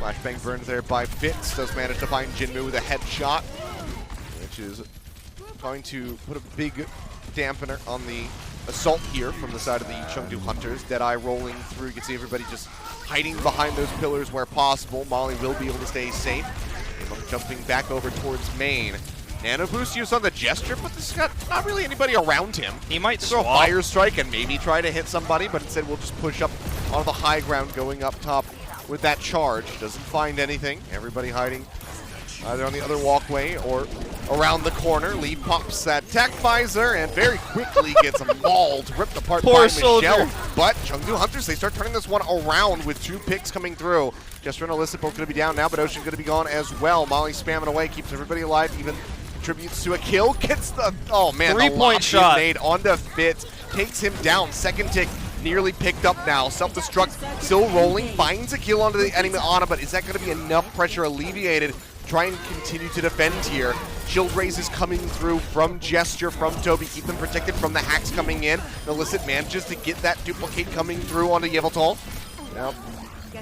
Flashbang burned there by Fitz. Does manage to find Jinmu with a headshot, which is going to put a big dampener on the assault here from the side of the Chengdu Hunters. Deadeye rolling through. You can see everybody just hiding behind those pillars where possible. Molly will be able to stay safe. Jumping back over towards main. Nano boost used on the Gesture, but this has got not really anybody around him. He might Throw a swap. Fire Strike and maybe try to hit somebody, but instead we'll just push up onto the high ground going up top with that charge. Doesn't find anything. Everybody hiding either on the other walkway or around the corner. Lee pops that tech visor and very quickly gets mauled, ripped apart Poor by soldier. Michelle. But Chengdu Hunters, they start turning this one around with 2 picks coming through. Gesture and Alyssa both going to be down now, but Ocean's going to be gone as well. Molly spamming away, keeps everybody alive, even contributes to a kill. Gets the, oh man, the 3-point lob shot. made onto Fitz. Takes him down. Second tick nearly picked up now. Self-destruct, still rolling, finds a kill onto the enemy Ana, but is that going to be enough pressure alleviated to try and continue to defend here? Shield raise is coming through from Gesture, from Toby, keep them protected from the hacks coming in. Illicit manages to get that duplicate coming through onto Yveltal. Now,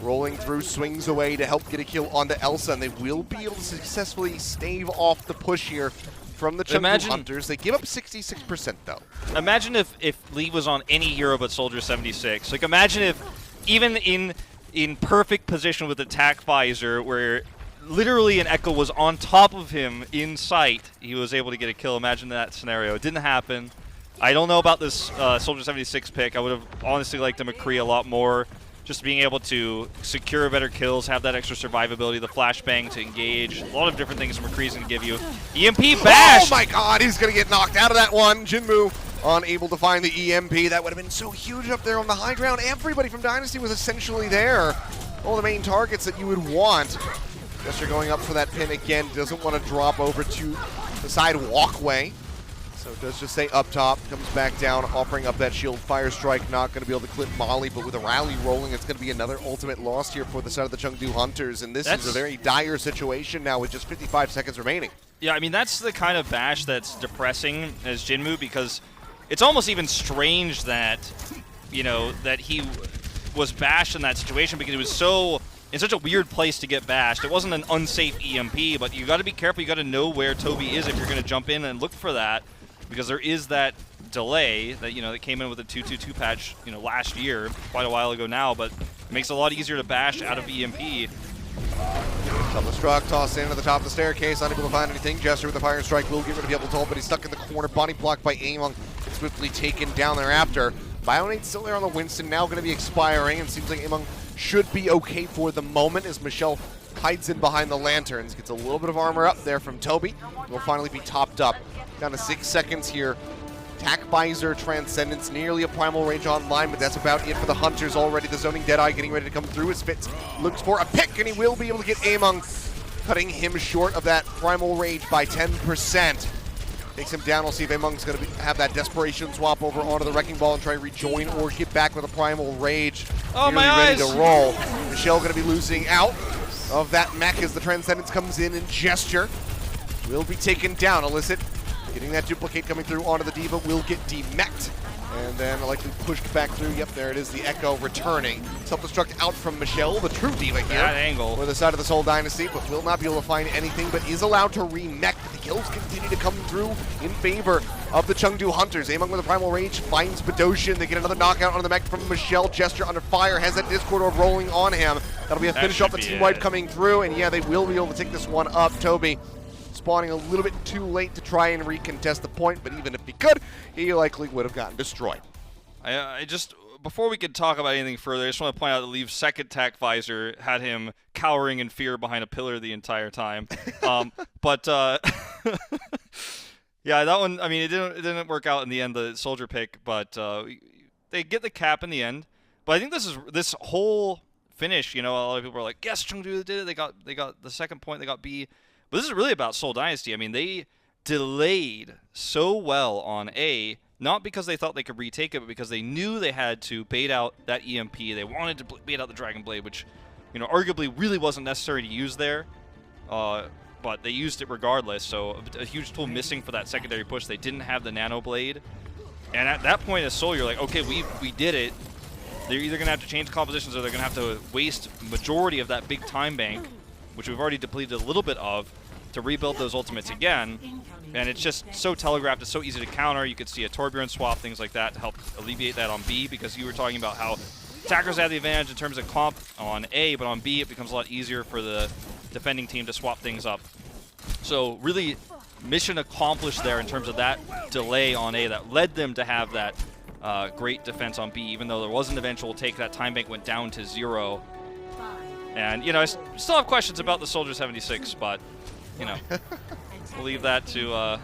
rolling through, swings away to help get a kill onto Elsa, and they will be able to successfully stave off the push here from the Chengdu Hunters. They give up 66% though. Imagine if Lee was on any hero but Soldier 76. Like, imagine if even in perfect position with attack visor, where literally an Echo was on top of him in sight, he was able to get a kill. Imagine that scenario. It didn't happen. I don't know about this Soldier 76 pick. I would have honestly liked the McCree a lot more. Just being able to secure better kills, have that extra survivability, the flashbang to engage, a lot of different things McCree's going to give you. EMP bash! Oh my god, he's going to get knocked out of that one. Jinmu unable to find the EMP. That would have been so huge up there on the high ground. Everybody from Dynasty was essentially there. All the main targets that you would want. Gesture going up for that pin again. Doesn't want to drop over to the side walkway. So it does just stay up top, comes back down, offering up that shield. Fire Strike, not going to be able to clip Molly, but with a rally rolling, it's going to be another ultimate loss here for the side of the Chengdu Hunters, and this is a very dire situation now with just 55 seconds remaining. Yeah, I mean, that's the kind of bash that's depressing as Jinmu, because it's almost even strange that, you know, that he was bashed in that situation, because he was so in such a weird place to get bashed. It wasn't an unsafe EMP, but you got to be careful. You got to know where Toby is if you're going to jump in and look for that, because there is that delay that, you know, that came in with a 2.2.2 patch, you know, last year, quite a while ago now, but it makes it a lot easier to bash out of EMP. Self-destruct, tossed into the top of the staircase, unable to find anything. Gesture with the Fire Strike will get rid of Yveltal, but he's stuck in the corner. Body blocked by Among, swiftly taken down thereafter. Bionate's still there on the Winston, now going to be expiring, and seems like Among should be okay for the moment as Michelle hides in behind the lanterns. Gets a little bit of armor up there from Toby. Will finally be topped up. Down to 6 seconds here. Attack Visor, Transcendence, nearly a Primal Rage online, but that's about it for the Hunters already. The Zoning Deadeye getting ready to come through as Fitz looks for a pick, and he will be able to get Among, cutting him short of that Primal Rage by 10%. Takes him down. We'll see if Among's going to have that Desperation swap over onto the Wrecking Ball and try to rejoin or get back with a Primal Rage. Oh, my ready eyes! to roll. Michelle going to be losing out of that mech as the Transcendence comes in and Gesture will be taken down. Illicit getting that duplicate coming through onto the D.Va will get demeched. And then likely pushed back through. Yep, there it is, the Echo returning. Self-destruct out from Michelle, the true D.Va here. That angle. For the side of the Seoul Dynasty, but will not be able to find anything, but is allowed to remech. The kills continue to come through in favor of the Chengdu Hunters. Among with a Primal Rage finds Badoshin. They get another knockout on the mech from Michelle. Gesture under fire, has that Discord orb rolling on him. That'll be a finish off the team wipe coming through, and yeah, they will be able to take this one up. Toby spawning a little bit too late to try and recontest the point, but even if he could, he likely would have gotten destroyed. I just, before we could talk about anything further, I just want to point out that Lee's second attack visor had him cowering in fear behind a pillar the entire time. Yeah, that one, I mean, it didn't work out in the end, the soldier pick, but they get the cap in the end. But I think this whole finish, you know, a lot of people are like, yes, Chengdu did it, they got the second point, they got B. But this is really about Seoul Dynasty. I mean, they delayed so well on A, not because they thought they could retake it, but because they knew they had to bait out that EMP. They wanted to bait out the Dragon Blade, which, you know, arguably really wasn't necessary to use there. But they used it regardless, so a huge tool missing for that secondary push. They didn't have the Nano Blade. And at that point as Seoul, you're like, okay, we did it. They're either going to have to change compositions or they're going to have to waste majority of that big time bank, which we've already depleted a little bit of, to rebuild those ultimates again. And it's just so telegraphed, it's so easy to counter. You could see a Torbjorn swap, things like that, to help alleviate that on B, because you were talking about how attackers have the advantage in terms of comp on A, but on B it becomes a lot easier for the defending team to swap things up. So really mission accomplished there in terms of that delay on A that led them to have that great defense on B, even though there was an eventual take. That time bank went down to 0. And, you know, I still have questions about the Soldier 76, but, you know, we'll leave that to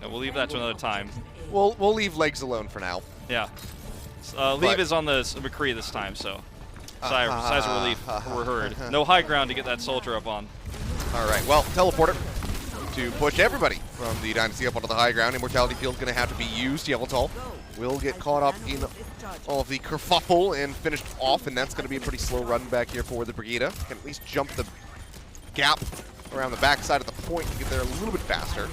another time. We'll leave legs alone for now. Yeah. Leave is on the McCree this time, so sighs of relief were heard. No high ground to get that Soldier up on. All right, well, teleporter to push everybody from the Dynasty up onto the high ground. Immortality Field going to have to be used. Yellowtall will get caught up in all of the kerfuffle and finished off, and that's going to be a pretty slow run back here for the Brigida. Can at least jump the gap around the backside of the point to get there a little bit faster.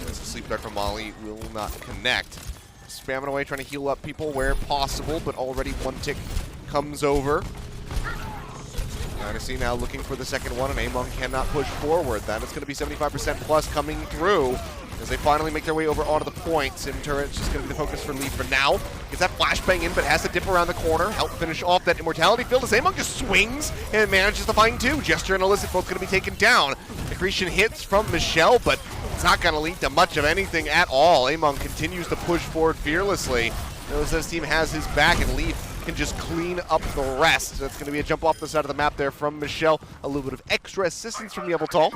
As the Sleep Dart from Molly will not connect. Spamming away, trying to heal up people where possible, but already one tick comes over. Dynasty now looking for the second one, and Among cannot push forward. That is going to be 75% plus coming through as they finally make their way over onto the point. Sim Turret's just going to be the focus for Lee for now. Gets that flashbang in, but has to dip around the corner. Help finish off that Immortality Field as Among just swings and manages to find two. Gesture and Illicit both going to be taken down. Accretion hits from Michelle, but it's not going to lead to much of anything at all. Among continues to push forward fearlessly. Knows this team has his back, and Lee can just clean up the rest. That's going to be a jump off the side of the map there from Michelle. A little bit of extra assistance from Yabletal.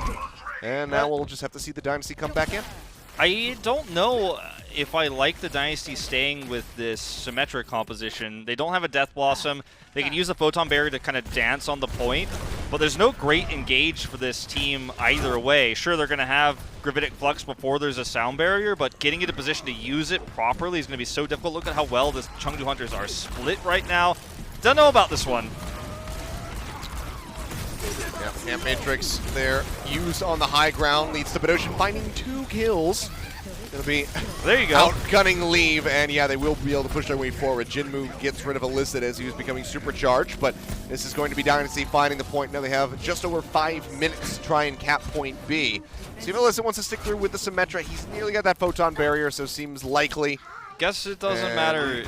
And now we'll just have to see the Dynasty come back in. I don't know if I like the Dynasty staying with this symmetric composition. They don't have a Death Blossom. They can use the Photon Barrier to kind of dance on the point, but there's no great engage for this team either way. Sure, they're going to have Gravitic Flux before there's a Sound Barrier, but getting into position to use it properly is going to be so difficult. Look at how well the Chengdu Hunters are split right now. Don't know about this one. Yeah, Amp Matrix there, used on the high ground, leads to Badoshin finding 2 kills. Gonna be there you go. Outgunning Leave, and yeah, they will be able to push their way forward. Jinmu gets rid of Illicit as he was becoming supercharged, but this is going to be Dynasty finding the point. Now they have just over 5 minutes to try and cap point B. See if Illicit wants to stick through with the Symmetra. He's nearly got that Photon Barrier, so seems likely. Guess it doesn't matter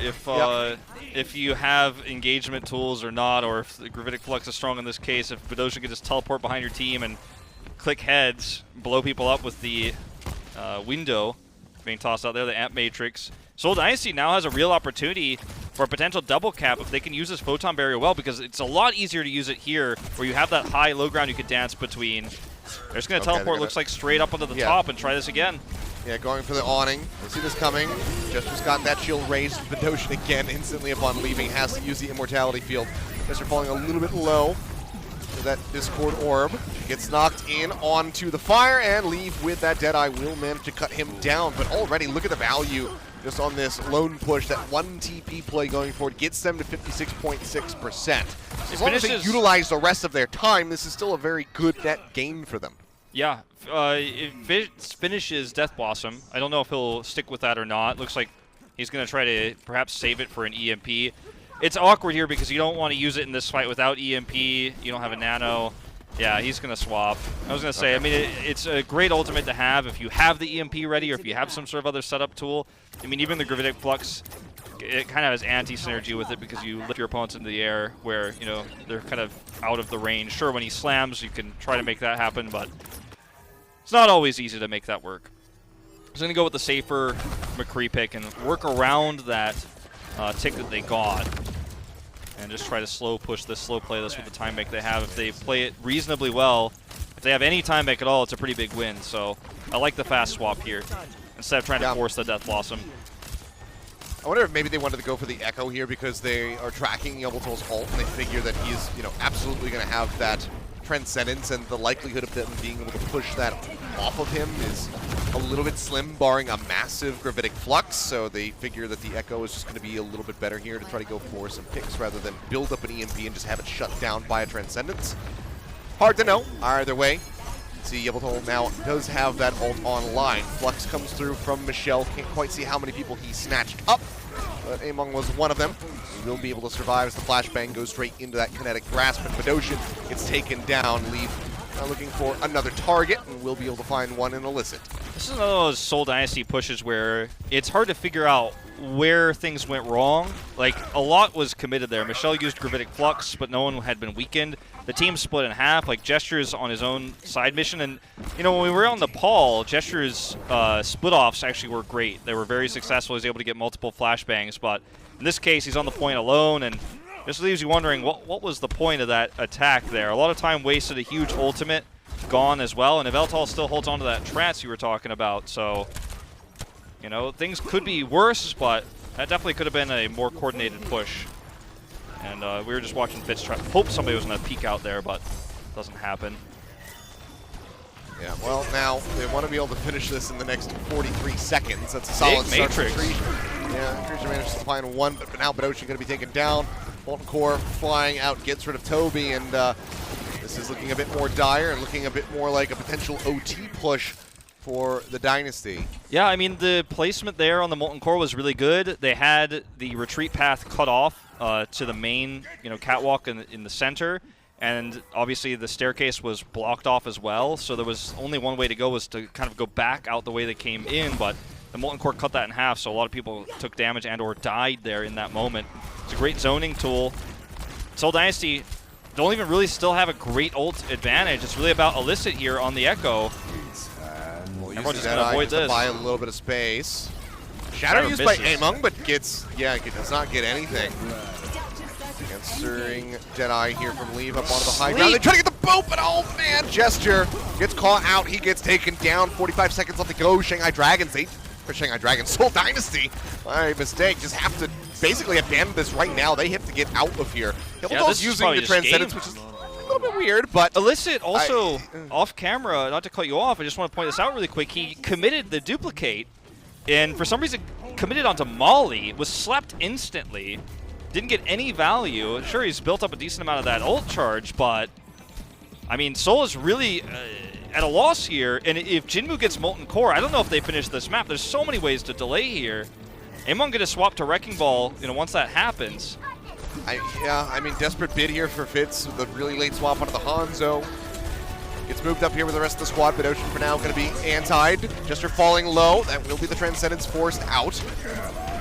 if you have engagement tools or not, or if the Gravitic Flux is strong in this case. If Badoshin can just teleport behind your team and click heads, blow people up with the window being tossed out there, the Amp Matrix. Seoul Dynasty now has a real opportunity for a potential double cap if they can use this Photon Barrier well, because it's a lot easier to use it here where you have that high low ground you could dance between. They're just going to teleport, looks like, straight up onto the top and try this again. Yeah, going for the awning. They see this coming. Jester's got that shield raised. Badoshin again, instantly upon leaving, has to use the Immortality Field. Jester falling a little bit low to that Discord Orb. Gets knocked in onto the fire, and Leave with that Deadeye will manage to cut him down. But already, look at the value just on this lone push. That one TP play going forward gets them to 56.6%. As long as they utilize the rest of their time, this is still a very good net gain for them. Yeah, it finishes Death Blossom. I don't know if he'll stick with that or not. Looks like he's going to try to perhaps save it for an EMP. It's awkward here because you don't want to use it in this fight without EMP. You don't have a nano. Yeah, he's going to swap. I was going to say, I mean, it's a great ultimate to have if you have the EMP ready or if you have some sort of other setup tool. I mean, even the Gravitic Flux, it kind of has anti-synergy with it because you lift your opponents into the air where, you know, they're kind of out of the range. Sure, when he slams, you can try to make that happen, but it's not always easy to make that work. I'm going to go with the safer McCree pick and work around that tick that they got and just try to slow push this, slow play this with the time bank they have. If they play it reasonably well, if they have any time bank at all, it's a pretty big win. So I like the fast swap here instead of trying to force the Death Blossom. I wonder if maybe they wanted to go for the Echo here because they are tracking Yabletol's ult and they figure that he's, you know, absolutely going to have that Transcendence, and the likelihood of them being able to push that off of him is a little bit slim, barring a massive Gravitic Flux, so they figure that the Echo is just going to be a little bit better here to try to go for some picks rather than build up an EMP and just have it shut down by a Transcendence. Hard to know either way. See, Yabletol now does have that ult online. Flux comes through from Michelle. Can't quite see how many people he snatched up, but Among was one of them. He will be able to survive as the flashbang goes straight into that kinetic grasp, and Badoshin gets taken down. Leave looking for another target, and will be able to find one in Illicit. This is one of those Seoul Dynasty pushes where it's hard to figure out where things went wrong. Like, a lot was committed there. Michelle used Gravitic Flux, but no one had been weakened. The team split in half, like Gesture's on his own side mission. And, you know, when we were on the Paul, Gesture's split-offs actually were great. They were very successful. He was able to get multiple flashbangs. But in this case, he's on the point alone, and this leaves you wondering, what was the point of that attack there? A lot of time wasted, a huge ultimate gone as well, and Yveltal still holds on to that trance you were talking about. So, you know, things could be worse, but that definitely could have been a more coordinated push. And we were just watching Fitz try. Hope somebody was going to peek out there, but it doesn't happen. Yeah, well, now they want to be able to finish this in the next 43 seconds. That's a solid start for Treasure. Yeah, Treasure managed to find one, but now Badoshin going to be taken down. Molten Core flying out, gets rid of Toby, and this is looking a bit more dire and looking a bit more like a potential OT push for the Dynasty. Yeah, I mean, the placement there on the Molten Core was really good. They had the retreat path cut off to the main, you know, catwalk in the center, and obviously the staircase was blocked off as well, so there was only one way to go, was to kind of go back out the way they came in, but the Molten Core cut that in half, so a lot of people took damage and or died there in that moment. It's a great zoning tool. Seoul Dynasty don't even really still have a great ult advantage. It's really about Illicit here on the Echo. Everyone's just going to avoid this. Buy a little bit of space. Shatter used by Among, but gets, yeah, it does not get anything. Answering Deadeye here from Leave up onto the high ground. They try to get the boat, but oh man, Gesture gets caught out. He gets taken down. 45 seconds left to go. Shanghai Dragons, Seoul Dynasty, by mistake, just have to basically abandon this right now. They have to get out of here. Hilda's using the Transcendence, which is a little bit weird, but Illicit also, off camera, not to cut you off, I just want to point this out really quick. He committed the duplicate, and for some reason committed onto Molly, was slapped instantly, didn't get any value. Sure, he's built up a decent amount of that ult charge, but I mean, Seoul is really at a loss here, and if Jinmu gets Molten Core, I don't know if they finish this map. There's so many ways to delay here. Amon gonna swap to Wrecking Ball, you know, once that happens. Yeah, I mean, desperate bid here for Fitz with a really late swap onto the Hangzhou. Gets moved up here with the rest of the squad, but Ocean for now going to be antied. Jester falling low. That will be the Transcendence forced out.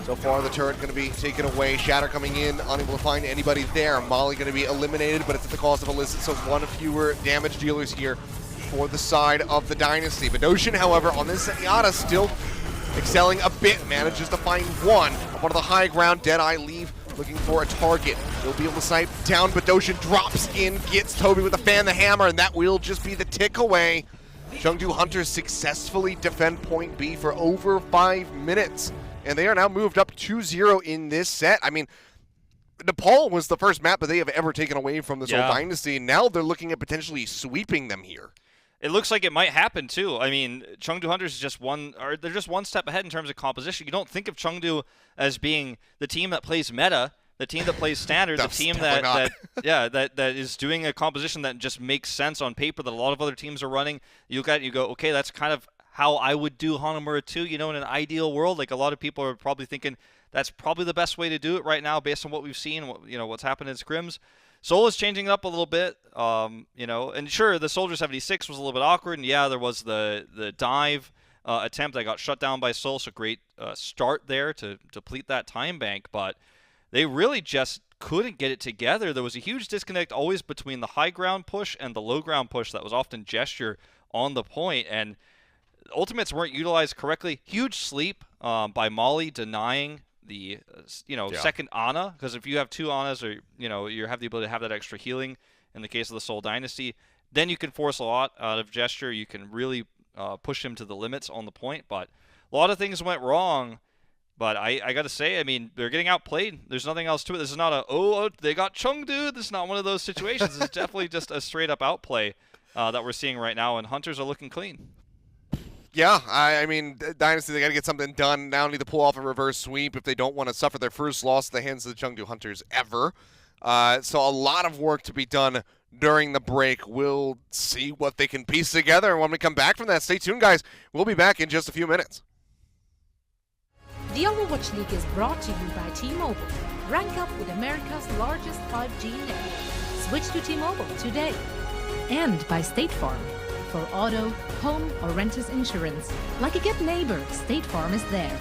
So far, the turret going to be taken away. Shatter coming in, unable to find anybody there. Molly going to be eliminated, but it's at the cost of Illicit, so one fewer damage dealers here for the side of the Dynasty. But Ocean, however, on this Zenyatta still excelling a bit. Manages to find one up onto the high ground. Deadeye Leave looking for a target. He'll be able to sight down, but Doshin drops in, gets Toby with a fan the hammer, and that will just be the tick away. Chengdu Hunters successfully defend point B for over 5 minutes, and they are now moved up 2-0 in this set. I mean, Nepal was the first map that they have ever taken away from this whole Dynasty, and now they're looking at potentially sweeping them here. It looks like it might happen too. I mean, Chengdu Hunters is just they're just one step ahead in terms of composition. You don't think of Chengdu as being the team that plays meta, the team that plays standard, the team that is doing a composition that just makes sense on paper that a lot of other teams are running. You look at it and you go, okay, that's kind of how I would do Hanamura 2, you know, in an ideal world. Like, a lot of people are probably thinking that's probably the best way to do it right now based on what we've seen, what's happened in scrims. Seoul is changing it up a little bit, you know, and sure, the Soldier 76 was a little bit awkward, and yeah, there was the dive attempt that got shut down by Seoul, so great start there to deplete that time bank, but they really just couldn't get it together. There was a huge disconnect always between the high ground push and the low ground push that was often Gesture on the point, and ultimates weren't utilized correctly. Huge sleep by Molly denying the second Ana, because if you have two Anas, or you have the ability to have that extra healing in the case of the Seoul Dynasty, then you can force a lot out of Gesture. You can really push him to the limits on the point, but a lot of things went wrong. But I gotta say, I mean, they're getting outplayed. There's nothing else to it. This is not they got Chengdu. This is not one of those situations. It's definitely just a straight up outplay that we're seeing right now, and Hunters are looking clean. Yeah, I mean, Dynasty, they got to get something done. Now need to pull off a reverse sweep if they don't want to suffer their first loss at the hands of the Chengdu Hunters ever. So a lot of work to be done during the break. We'll see what they can piece together. And when we come back from that, stay tuned, guys. We'll be back in just a few minutes. The Overwatch League is brought to you by T-Mobile. Rank up with America's largest 5G network. Switch to T-Mobile today. And by State Farm. For auto, home, or renter's insurance. Like a good neighbor, State Farm is there.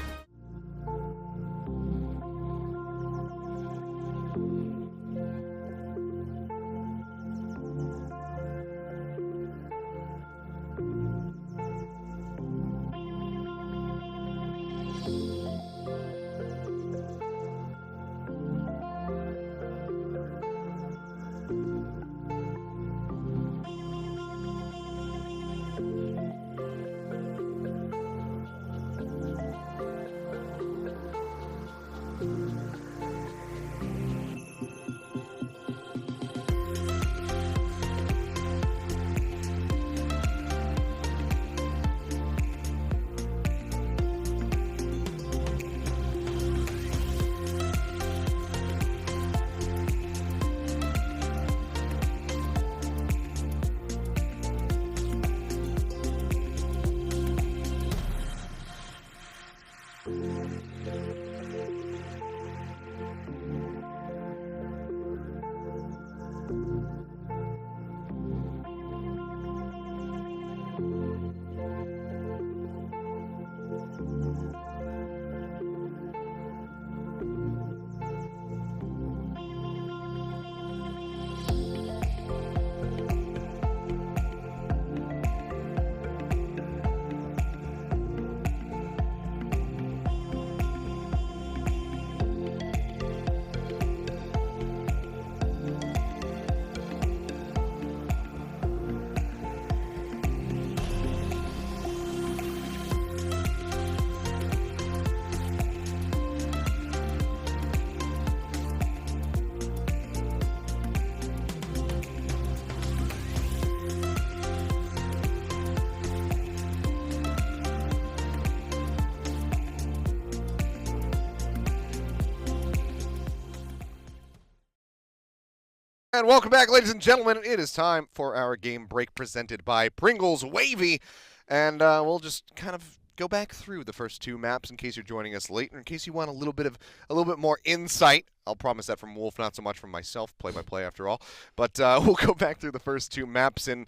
And welcome back, ladies and gentlemen. It is time for our game break presented by Pringles Wavy. And we'll just kind of go back through the first two maps in case you're joining us late, or in case you want a little bit more insight. I'll promise that from Wolf, not so much from myself, play-by-play after all. But we'll go back through the first two maps and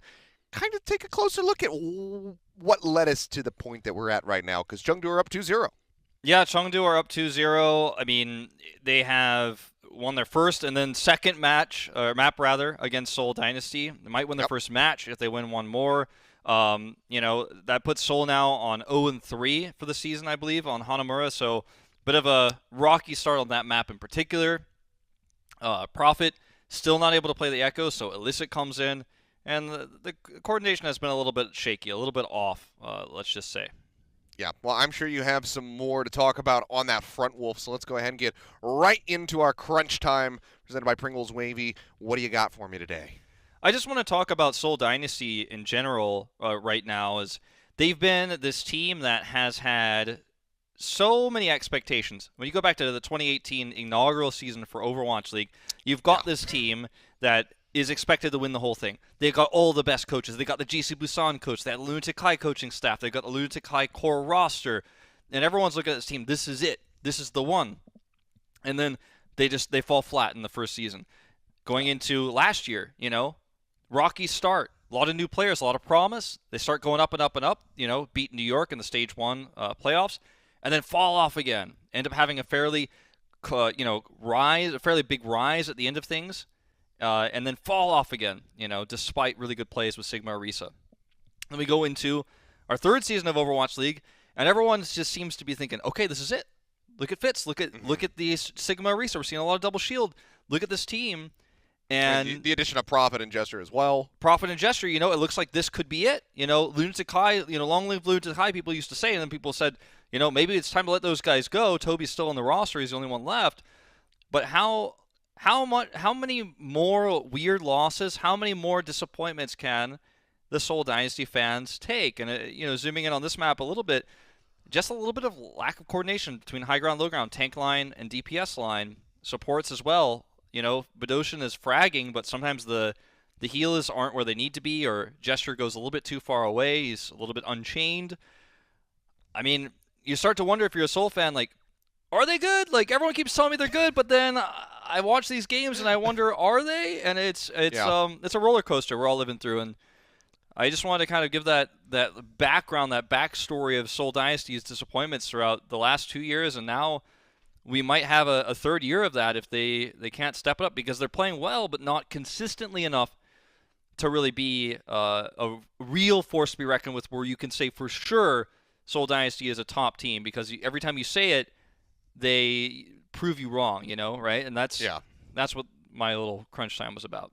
kind of take a closer look at what led us to the point that we're at right now, because Chengdu are up 2-0. Yeah, Chengdu are up 2-0. I mean, they have won their first and then second map against Seoul Dynasty. They might win their first match if they win one more. That puts Seoul now on 0-3 for the season, I believe, on Hanamura. So, bit of a rocky start on that map in particular. Prophet still not able to play the Echo, so Illicit comes in, and the coordination has been a little bit shaky, a little bit off, let's just say. Yeah, well, I'm sure you have some more to talk about on that front, Wolf, so let's go ahead and get right into our crunch time presented by Pringles Wavy. What do you got for me today? I just want to talk about Seoul Dynasty in general right now. As they've been this team that has had so many expectations. When you go back to the 2018 inaugural season for Overwatch League, you've got this team that is expected to win the whole thing. They've got all the best coaches. They got the GC Busan coach, that Lunatic High coaching staff. They've got the Lunatic High core roster. And everyone's looking at this team. This is it. This is the one. And then they fall flat in the first season. Going into last year, rocky start. A lot of new players, a lot of promise. They start going up and up and up, beat New York in the Stage 1 playoffs, and then fall off again. End up having a fairly big rise at the end of things. And then fall off again, despite really good plays with Sigma Orisa. Then we go into our third season of Overwatch League, and everyone just seems to be thinking, okay, this is it. Look at Fitz. Look at these Sigma Orisa. We're seeing a lot of double shield. Look at this team. And the addition of Prophet and Gesture as well. Prophet and Gesture, it looks like this could be it. Lunatic High, long live Lunatic High, people used to say, and then people said, maybe it's time to let those guys go. Toby's still on the roster. He's the only one left. But how many more weird losses, how many more disappointments can the Seoul Dynasty fans take? And, zooming in on this map a little bit, just a little bit of lack of coordination between high ground, low ground, tank line, and DPS line. Supports as well. Badoshin is fragging, but sometimes the healers aren't where they need to be, or Gesture goes a little bit too far away. He's a little bit unchained. I mean, you start to wonder if you're a Seoul fan, are they good? Everyone keeps telling me they're good, but then I watch these games and I wonder, are they? And it's a roller coaster we're all living through. And I just wanted to kind of give that background, that backstory of Seoul Dynasty's disappointments throughout the last 2 years, and now we might have a third year of that if they can't step it up, because they're playing well but not consistently enough to really be a real force to be reckoned with, where you can say for sure Seoul Dynasty is a top team, because every time you say it, they prove you wrong, right? And that's what my little crunch time was about.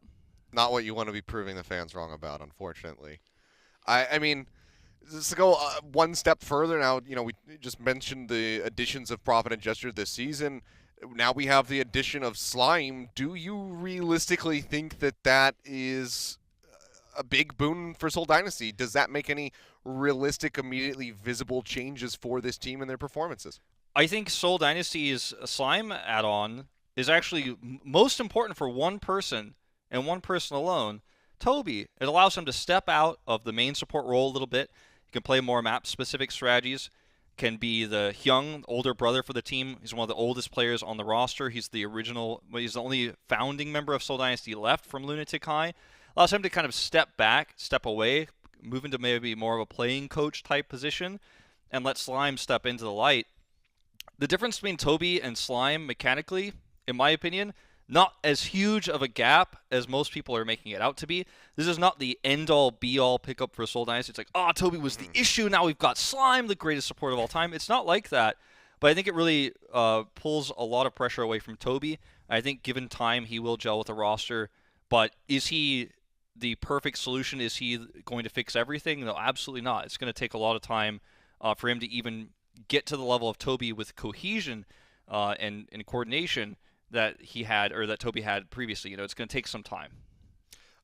Not what you want to be proving the fans wrong about, unfortunately. I mean, just to go one step further now, we just mentioned the additions of Prophet and Gesture this season. Now we have the addition of Slime. Do you realistically think that is a big boon for Seoul Dynasty? Does that make any realistic, immediately visible changes for this team and their performances? I think Seoul Dynasty's Slime add-on is actually most important for one person, and one person alone, Toby. It allows him to step out of the main support role a little bit. He can play more map-specific strategies, can be the young, older brother for the team. He's one of the oldest players on the roster. He's the only founding member of Seoul Dynasty left from Lunatic High. Allows him to kind of step back, step away, move into maybe more of a playing coach type position, and let Slime step into the light. The difference between Toby and Slime mechanically, in my opinion, not as huge of a gap as most people are making it out to be. This is not the end-all, be-all pickup for Seoul Dynasty. It's like, Toby was the issue. Now we've got Slime, the greatest support of all time. It's not like that. But I think it really pulls a lot of pressure away from Toby. I think given time, he will gel with the roster. But is he the perfect solution? Is he going to fix everything? No, absolutely not. It's going to take a lot of time for him to even get to the level of Toby with cohesion and coordination that he had, or that Toby had previously. It's going to take some time.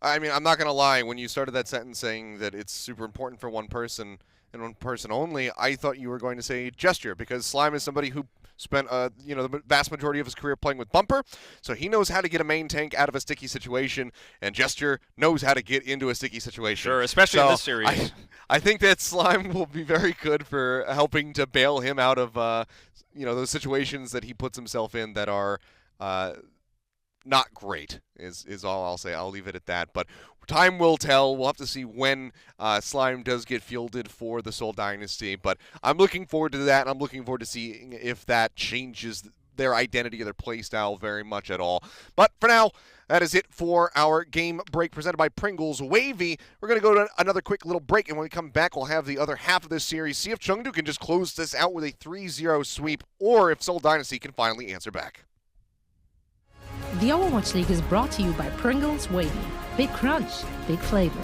I mean, I'm not going to lie. When you started that sentence saying that it's super important for one person and one person only, I thought you were going to say Gesture, because Slime is somebody who spent the vast majority of his career playing with Bumper, so he knows how to get a main tank out of a sticky situation, and Gesture knows how to get into a sticky situation. Sure, especially in this series. I think that Slime will be very good for helping to bail him out of those situations that he puts himself in that are not great. Is all I'll say. I'll leave it at that. But time will tell. We'll have to see when Slime does get fielded for the Seoul Dynasty. But I'm looking forward to that. I'm looking forward to seeing if that changes their identity or their play style very much at all. But for now, that is it for our game break presented by Pringles Wavy. We're going to go to another quick little break, and when we come back, we'll have the other half of this series, see if Chengdu can just close this out with a 3-0 sweep, or if Seoul Dynasty can finally answer back. The Overwatch League is brought to you by Pringles Wavy. Big crunch, big flavor.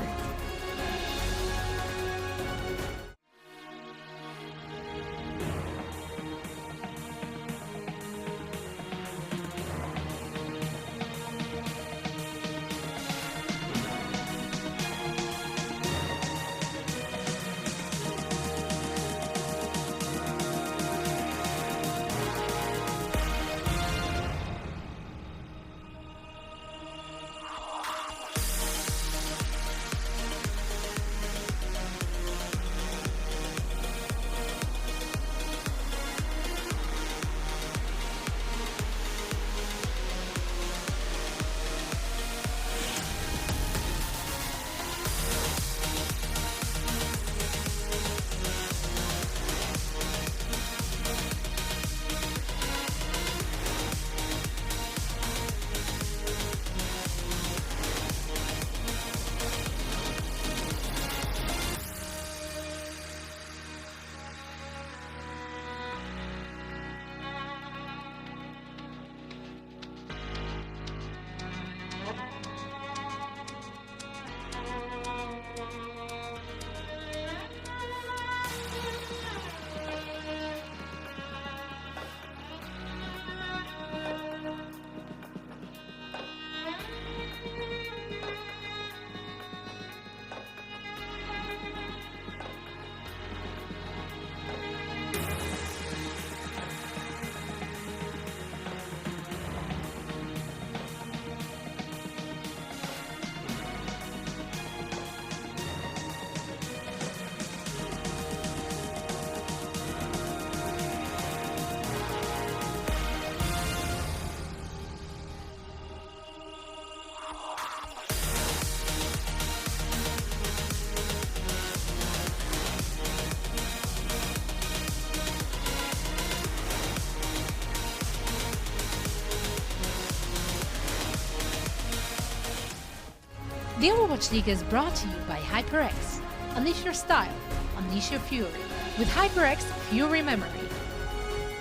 The Overwatch League is brought to you by HyperX. Unleash your style, unleash your fury with HyperX Fury Memory.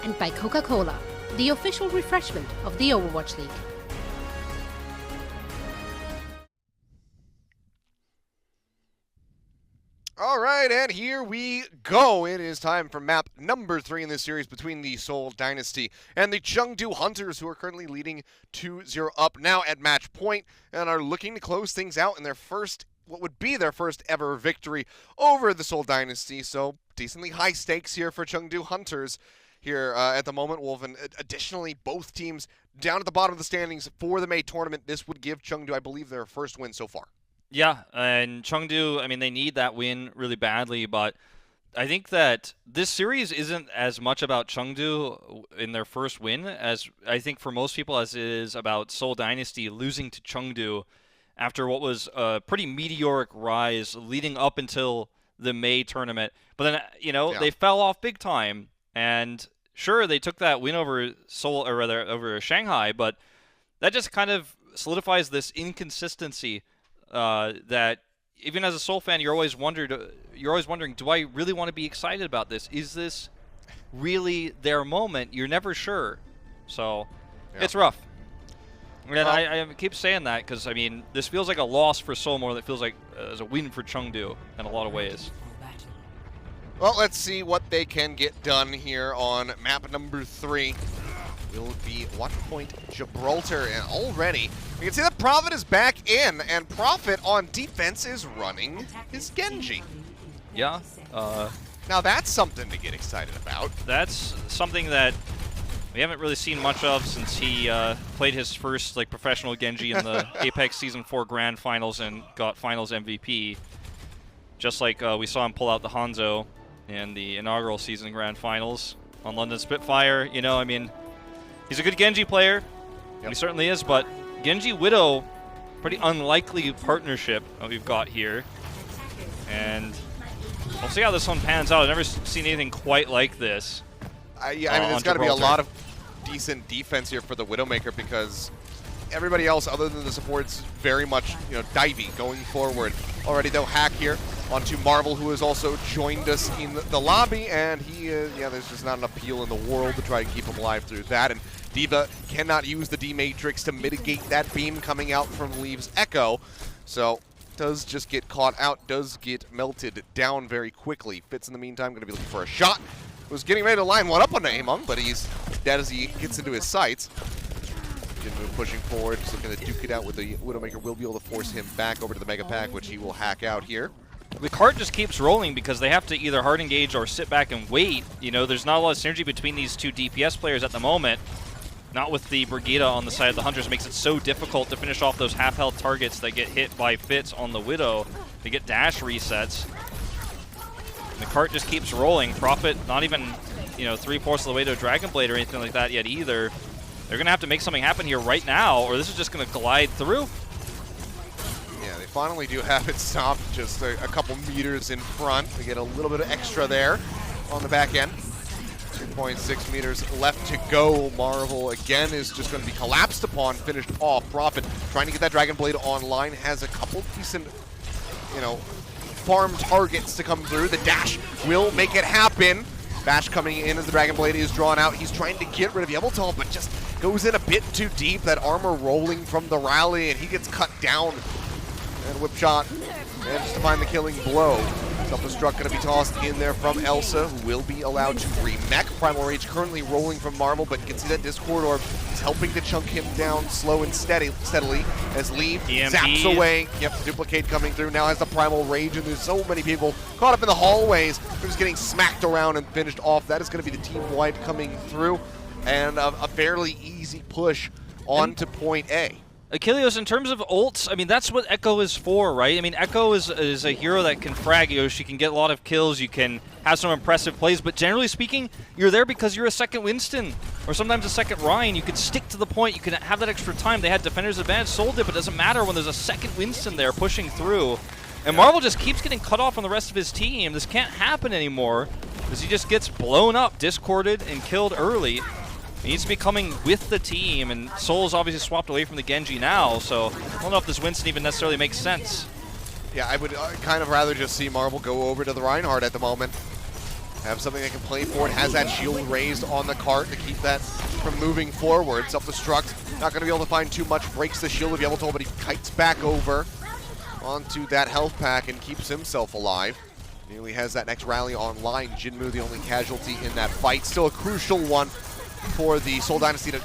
And by Coca-Cola, the official refreshment of the Overwatch League. All right, and here we go. It is time for map number 3 in this series between the Seoul Dynasty and the Chengdu Hunters, who are currently leading 2-0 up now at match point and are looking to close things out in their first, what would be their first ever victory over the Seoul Dynasty. So decently high stakes here for Chengdu Hunters here at the moment. Wolven, additionally, both teams down at the bottom of the standings for the May tournament. This would give Chengdu, I believe, their first win so far. Yeah, and Chengdu, I mean, they need that win really badly, but I think that this series isn't as much about Chengdu in their first win as I think for most people as it is about Seoul Dynasty losing to Chengdu after what was a pretty meteoric rise leading up until the May tournament. But then, you know, they fell off big time, and sure, they took that win over Seoul, or rather over Shanghai, but that just kind of solidifies this inconsistency that even as a Seoul fan, you're always wondering, do I really want to be excited about this? Is this really their moment? You're never sure. So it's rough. And I keep saying that because, I mean, this feels like a loss for Seoul more than it feels like as a win for Chengdu in a lot of ways. Well, let's see what they can get done here on map number 3. Will be Watchpoint Gibraltar, and already we can see that Prophet is back in, and Prophet on defense is running his Genji. Yeah. Now that's something to get excited about. That's something that we haven't really seen much of since he played his first like professional Genji in the Apex Season 4 Grand Finals and got Finals MVP. Just like we saw him pull out the Hangzhou in the inaugural season Grand Finals on London Spitfire. You know, I mean, he's a good Genji player. He certainly is, but Genji Widow, pretty unlikely partnership that we've got here. And we'll see how this one pans out. I've never seen anything quite like this. Yeah, I mean, there's got to be a lot of decent defense here for the Widowmaker because everybody else other than the supports very much, you know, divey going forward. Already though, Hack here onto Marvel, who has also joined us in the lobby, and he yeah, there's just not enough peel in the world to try and keep him alive through that. And D.Va cannot use the D-Matrix to mitigate that beam coming out from Leave's Echo, so does just get caught out, does get melted down very quickly. Fitz in the meantime going to be looking for a shot. Was getting ready to line one up on Among, but he's dead as he gets into his sights. Jinmu pushing forward, just looking to duke it out with the Widowmaker. Will be able to force him back over to the Mega Pack, which he will hack out here. The cart just keeps rolling because they have to either hard engage or sit back and wait. You know, there's not a lot of synergy between these two DPS players at the moment. Not with the Brigida on the side of the Hunters. It makes it so difficult to finish off those half-health targets that get hit by Fitz on the Widow. They get dash resets. And the cart just keeps rolling. Prophet not even, you know, 3/4 of the way to a Dragon Blade or anything like that yet either. They're going to have to make something happen here right now, or this is just going to glide through. Yeah, they finally do have it stopped just a couple meters in front. They get a little bit of extra there on the back end. 2.6 meters left to go. Marvel again is just going to be collapsed upon, finished off. Prophet trying to get that Dragon Blade online, has a couple decent, you know, farm targets to come through. The dash will make it happen. Bash coming in as the Dragon Blade is drawn out. He's trying to get rid of Yebeltal, but just goes in a bit too deep. That armor rolling from the rally, and he gets cut down. And whip shot manages to find the killing blow. Self-destruct going to be tossed in there from Elsa, who will be allowed to remech. Primal Rage currently rolling from Marvel, but you can see that Discord Orb is helping to chunk him down slow and steadily as Leave zaps away. Yep, Duplicate coming through, now has the Primal Rage, and there's so many people caught up in the hallways. They're just getting smacked around and finished off. That is going to be the team wipe coming through, and a fairly easy push on to point A. Achilles, in terms of ults, I mean, that's what Echo is for, right? I mean, Echo is a hero that can frag you. She can get a lot of kills. You can have some impressive plays. But generally speaking, you're there because you're a second Winston or sometimes a second Ryan. You can stick to the point. You can have that extra time. They had Defender's Advantage, sold it, but it doesn't matter when there's a second Winston there pushing through. And Marvel just keeps getting cut off from the rest of his team. This can't happen anymore because he just gets blown up, discorded, and killed early. He needs to be coming with the team, and Soul's obviously swapped away from the Genji now, so I don't know if this Winston even necessarily makes sense. Yeah, I would kind of rather just see Marvel go over to the Reinhardt at the moment. Have something that can play for it, has that shield raised on the cart to keep that from moving forward. Self-destruct, not going to be able to find too much, breaks the shield of Yebeltal, but he kites back over onto that health pack and keeps himself alive. Nearly has that next rally online. Jinmu, the only casualty in that fight. Still a crucial one for the Seoul Dynasty to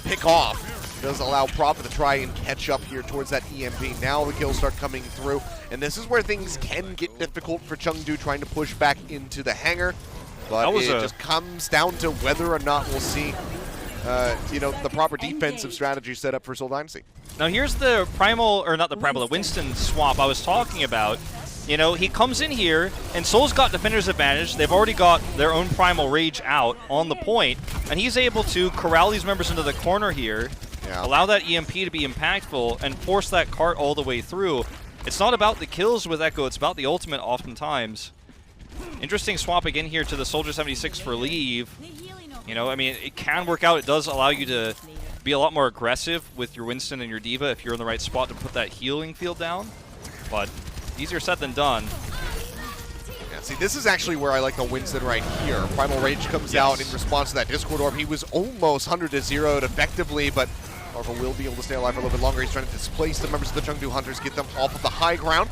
pick off. Does allow Prophet to try and catch up here towards that EMP. Now the kills start coming through, and this is where things can get difficult for Chengdu trying to push back into the hangar. But it just comes down to whether or not we'll see you know, the proper defensive strategy set up for Seoul Dynasty. Now here's the Primal, or not the Primal, the Winston swap I was talking about. You know, he comes in here, and Soul's got Defender's Advantage. They've already got their own Primal Rage out on the point, and he's able to corral these members into the corner here, allow that EMP to be impactful, and force that cart all the way through. It's not about the kills with Echo, it's about the ultimate oftentimes. Interesting swap again here to the Soldier 76 for Leave. You know, I mean, it can work out. It does allow you to be a lot more aggressive with your Winston and your D.Va if you're in the right spot to put that healing field down, but easier said than done. Yeah, see, this is actually where I like the Winston right here. Primal Rage comes out in response to that Discord Orb. He was almost 100-0'd effectively, but Marvel will be able to stay alive for a little bit longer. He's trying to displace the members of the Chengdu Hunters, get them off of the high ground.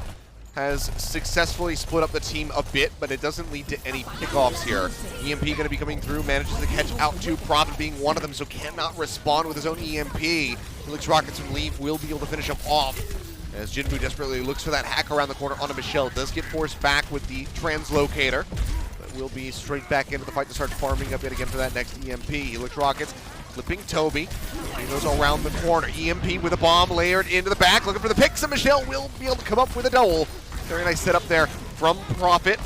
Has successfully split up the team a bit, but it doesn't lead to any pickoffs here. EMP going to be coming through, manages to catch out to Prophet being one of them, so cannot respond with his own EMP. Felix Rockets from Leave will be able to finish him off, as Jinmu desperately looks for that hack around the corner onto Michelle. Does get forced back with the translocator, but will be straight back into the fight to start farming up yet again for that next EMP. Helix Rockets flipping Toby. He goes around the corner. EMP with a bomb layered into the back, looking for the picks, and Michelle will be able to come up with a double. Very nice setup there from Prophet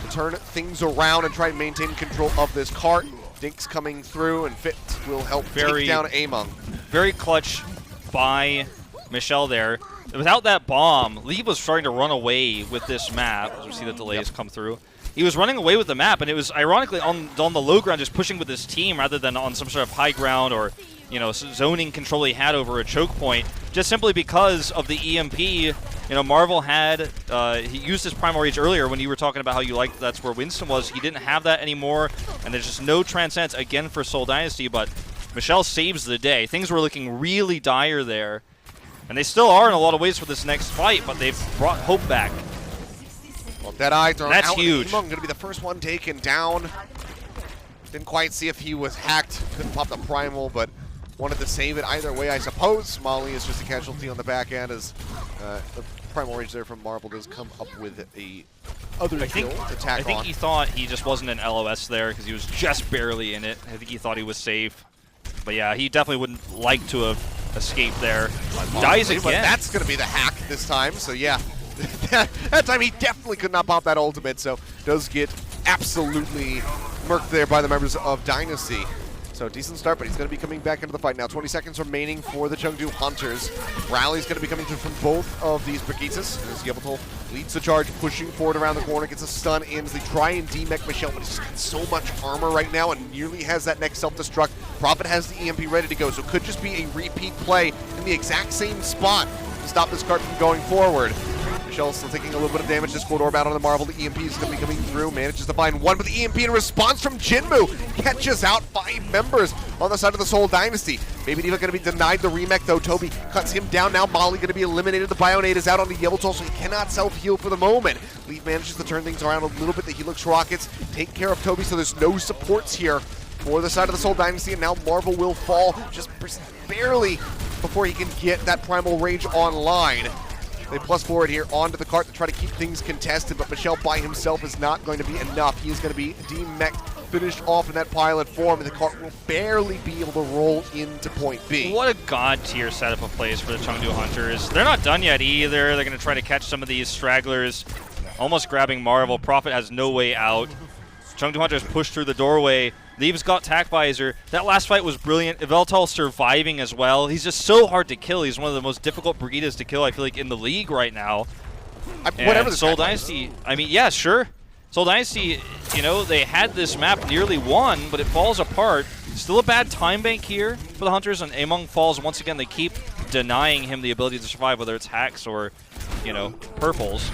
to turn things around and try and maintain control of this cart. Dinks coming through, and Fit will help take down Among. Very clutch by Michelle there. Without that bomb, Lee was starting to run away with this map, as we see the delays come through. He was running away with the map, and it was ironically on the low ground, just pushing with his team rather than on some sort of high ground or, you know, zoning control he had over a choke point. Just simply because of the EMP, you know, Marvel had he used his Primal Rage earlier when you were talking about how you liked that's where Winston was. He didn't have that anymore, and there's just no Transcendence again for Seoul Dynasty. But Michelle saves the day. Things were looking really dire there, and they still are in a lot of ways for this next fight. But they've brought hope back. Well, Deadeye thrown That's out. huge. Among going to be the first one taken down. Didn't quite see if he was hacked. Couldn't pop the Primal, but wanted to save it either way, I suppose. Molly is just a casualty on the back end as the Primal Rage there from Marvel does come up with a other kill to tack on. I think he thought he just wasn't an LOS there because he was just barely in it. I think he thought he was safe. But yeah, he definitely wouldn't like to have escaped there. Dies again. But that's going to be the hack this time, so yeah. That time he definitely could not pop that ultimate, so does get absolutely murked there by the members of Dynasty. So decent start, but he's going to be coming back into the fight now. 20 seconds remaining for the Chengdu Hunters. Rally's going to be coming through from both of these Brigittes. As Yabutol leads the charge, pushing forward around the corner, gets a stun in as they try and demech Michelle, but he's just got so much armor right now and nearly has that next self-destruct. Prophet has the EMP ready to go, so could just be a repeat play in the exact same spot to stop this cart from going forward. Michelle's still taking a little bit of damage. Discord Orb out on the Marvel. The EMP is going to be coming through. Manages to find one, but the EMP in response from Jinmu catches out 5 members on the side of the Seoul Dynasty. Maybe D.Va going to be denied the remake, though. Toby cuts him down. Now Molly going to be eliminated. The Bionade is out on the Yabutol, so he cannot self-heal for the moment. Leaf manages to turn things around a little bit. The Helix Rockets take care of Toby, so there's no supports here for the side of the Seoul Dynasty, and now Marvel will fall just barely before he can get that Primal Rage online. They plus forward here onto the cart to try to keep things contested, but Michelle by himself is not going to be enough. He is going to be demeched, finished off in that pilot form, and the cart will barely be able to roll into point B. What a god tier setup of plays for the Chengdu Hunters. They're not done yet either. They're going to try to catch some of these stragglers, almost grabbing Marvel. Prophet has no way out. Chengdu Hunters push through the doorway. Leaves got Tac Visor. That last fight was brilliant. Yveltal surviving as well. He's just so hard to kill. He's one of the most difficult Brigittes to kill, I feel like, in the league right now. Whatever the Seoul Dynasty, I mean, yeah, sure. Seoul Dynasty, you know, they had this map nearly won, but it falls apart. Still a bad time bank here for the Hunters, and Among falls. Once again, they keep denying him the ability to survive, whether it's hacks or, you know, purples.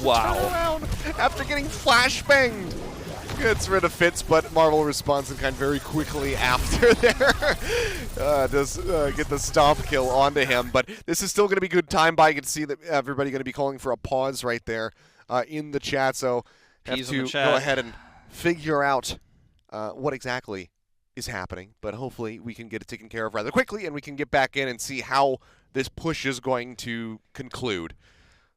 Wow. After getting flashbanged. Gets rid of Fitz, but Marvel responds in kind very quickly after there. Does get the stomp kill onto him, but this is still going to be good time by. You can see that everybody going to be calling for a pause right there in the chat, so have to go ahead and figure out what exactly is happening, but hopefully we can get it taken care of rather quickly, and we can get back in and see how this push is going to conclude.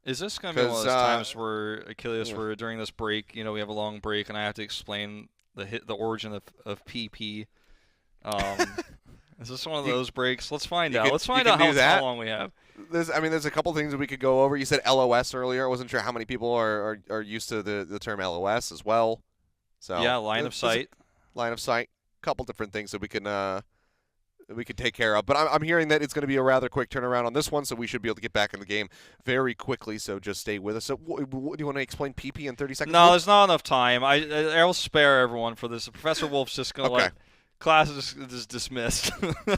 Is this going to be one of those times where Achilles, where during this break, you know, we have a long break, and I have to explain the origin of PP? Is this one of those breaks? Let's find out. Let's find out how long we have. There's a couple things that we could go over. You said LOS earlier. I wasn't sure how many people are used to the term LOS as well. So yeah, line of sight. Line of sight. A couple different things that we could take care of. But I'm hearing that it's going to be a rather quick turnaround on this one, so we should be able to get back in the game very quickly, so just stay with us. So do you want to explain PP in 30 seconds? No, there's not enough time. I'll spare everyone for this. Professor Wolf's just going to let class is dismissed.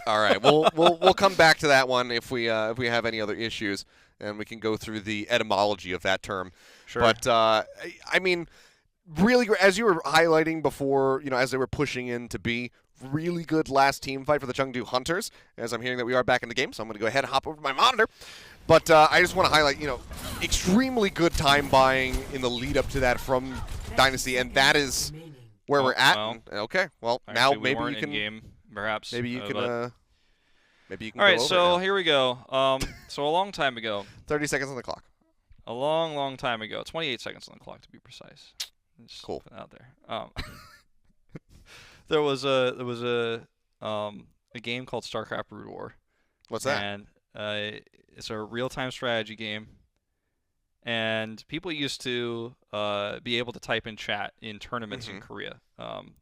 All right, we'll come back to that one if we have any other issues, and we can go through the etymology of that term. Sure. But, I mean, really, as you were highlighting before, you know, as they were pushing in to be, really good last team fight for the Chengdu Hunters, as I'm hearing that we are back in the game, so I'm going to go ahead and hop over to my monitor. But I just want to highlight, you know, extremely good time buying in the lead up to that from Dynasty, and that is where we're at. Well, okay, well, now maybe you can game, perhaps. Maybe you can. Maybe you can. All right, go so over here we go. So a long time ago. 30 seconds on the clock. A long, long time ago. 28 seconds on the clock to be precise. Just Cool. put it out there. There was a game called StarCraft Brood War. What's that? And it's a real-time strategy game. And people used to be able to type in chat in tournaments in Korea.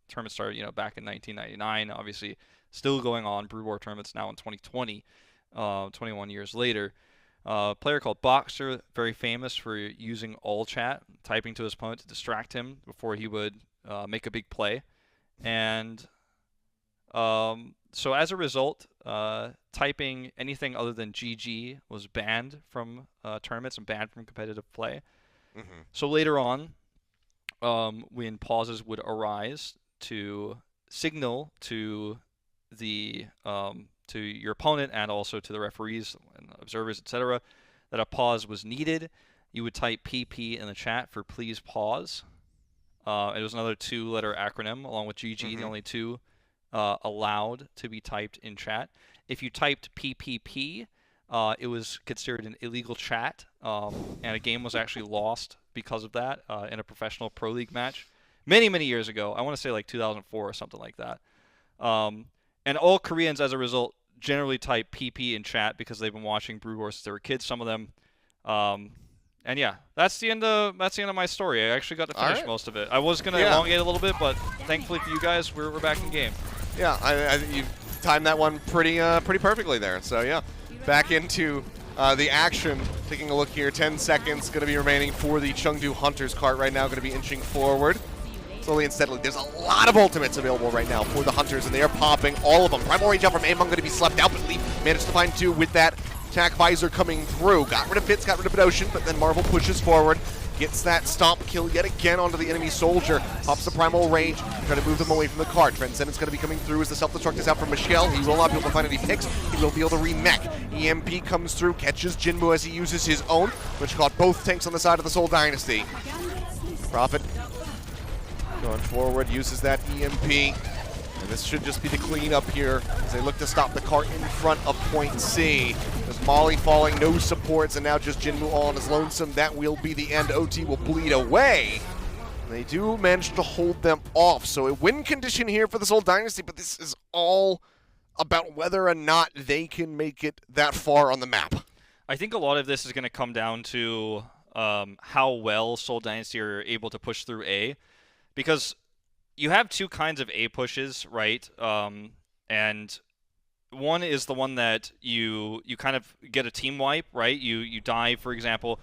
Tournaments started, back in 1999. Obviously, still going on. Brood War tournaments now in 2020, 21 years later. A player called Boxer, very famous for using all chat, typing to his opponent to distract him before he would make a big play. And so as a result, typing anything other than GG was banned from tournaments and banned from competitive play. So later on, when pauses would arise to signal to the to your opponent and also to the referees and observers, etc., that a pause was needed, you would type PP in the chat for please pause. It was another 2-letter acronym along with GG, the only two allowed to be typed in chat. If you typed PPP, it was considered an illegal chat, and a game was actually lost because of that in a professional pro league match many, many years ago. I want to say like 2004 or something like that. And all Koreans, as a result, generally type PP in chat because they've been watching Brood War since they were kids, some of them. And yeah, that's the end of my story. I actually got to finish most of it. I was gonna elongate a little bit, but thankfully for you guys, we're back in game. Yeah, I think you timed that one pretty perfectly there. So yeah, back into the action. Taking a look here, 10 seconds going to be remaining for the Chengdu Hunters cart right now. Going to be inching forward. Slowly and steadily. There's a lot of ultimates available right now for the Hunters, and they are popping all of them. Primal Range out from Amon going to be slept out, but Leaf managed to find 2 with that attack visor coming through. Got rid of Fitz, got rid of Bedosian, but then Marvel pushes forward. Gets that stomp kill yet again onto the enemy soldier. Pops the Primal Rage, trying to move them away from the cart. Transcendence going to be coming through as the self-destruct is out from Michelle. He will not be able to find any picks. He will be able to remech. EMP comes through, catches Jinmu as he uses his own, which caught both tanks on the side of the Seoul Dynasty. Prophet going forward, uses that EMP. And this should just be the cleanup here as they look to stop the cart in front of point C. There's Molly falling, no supports, and now just Jinmu all on his lonesome. That will be the end. OT will bleed away. And they do manage to hold them off. So a win condition here for the Seoul Dynasty, but this is all about whether or not they can make it that far on the map. I think a lot of this is going to come down to how well Seoul Dynasty are able to push through A. Because you have 2 kinds of A pushes, right? And one is the one that you kind of get a team wipe, right? You dive, for example,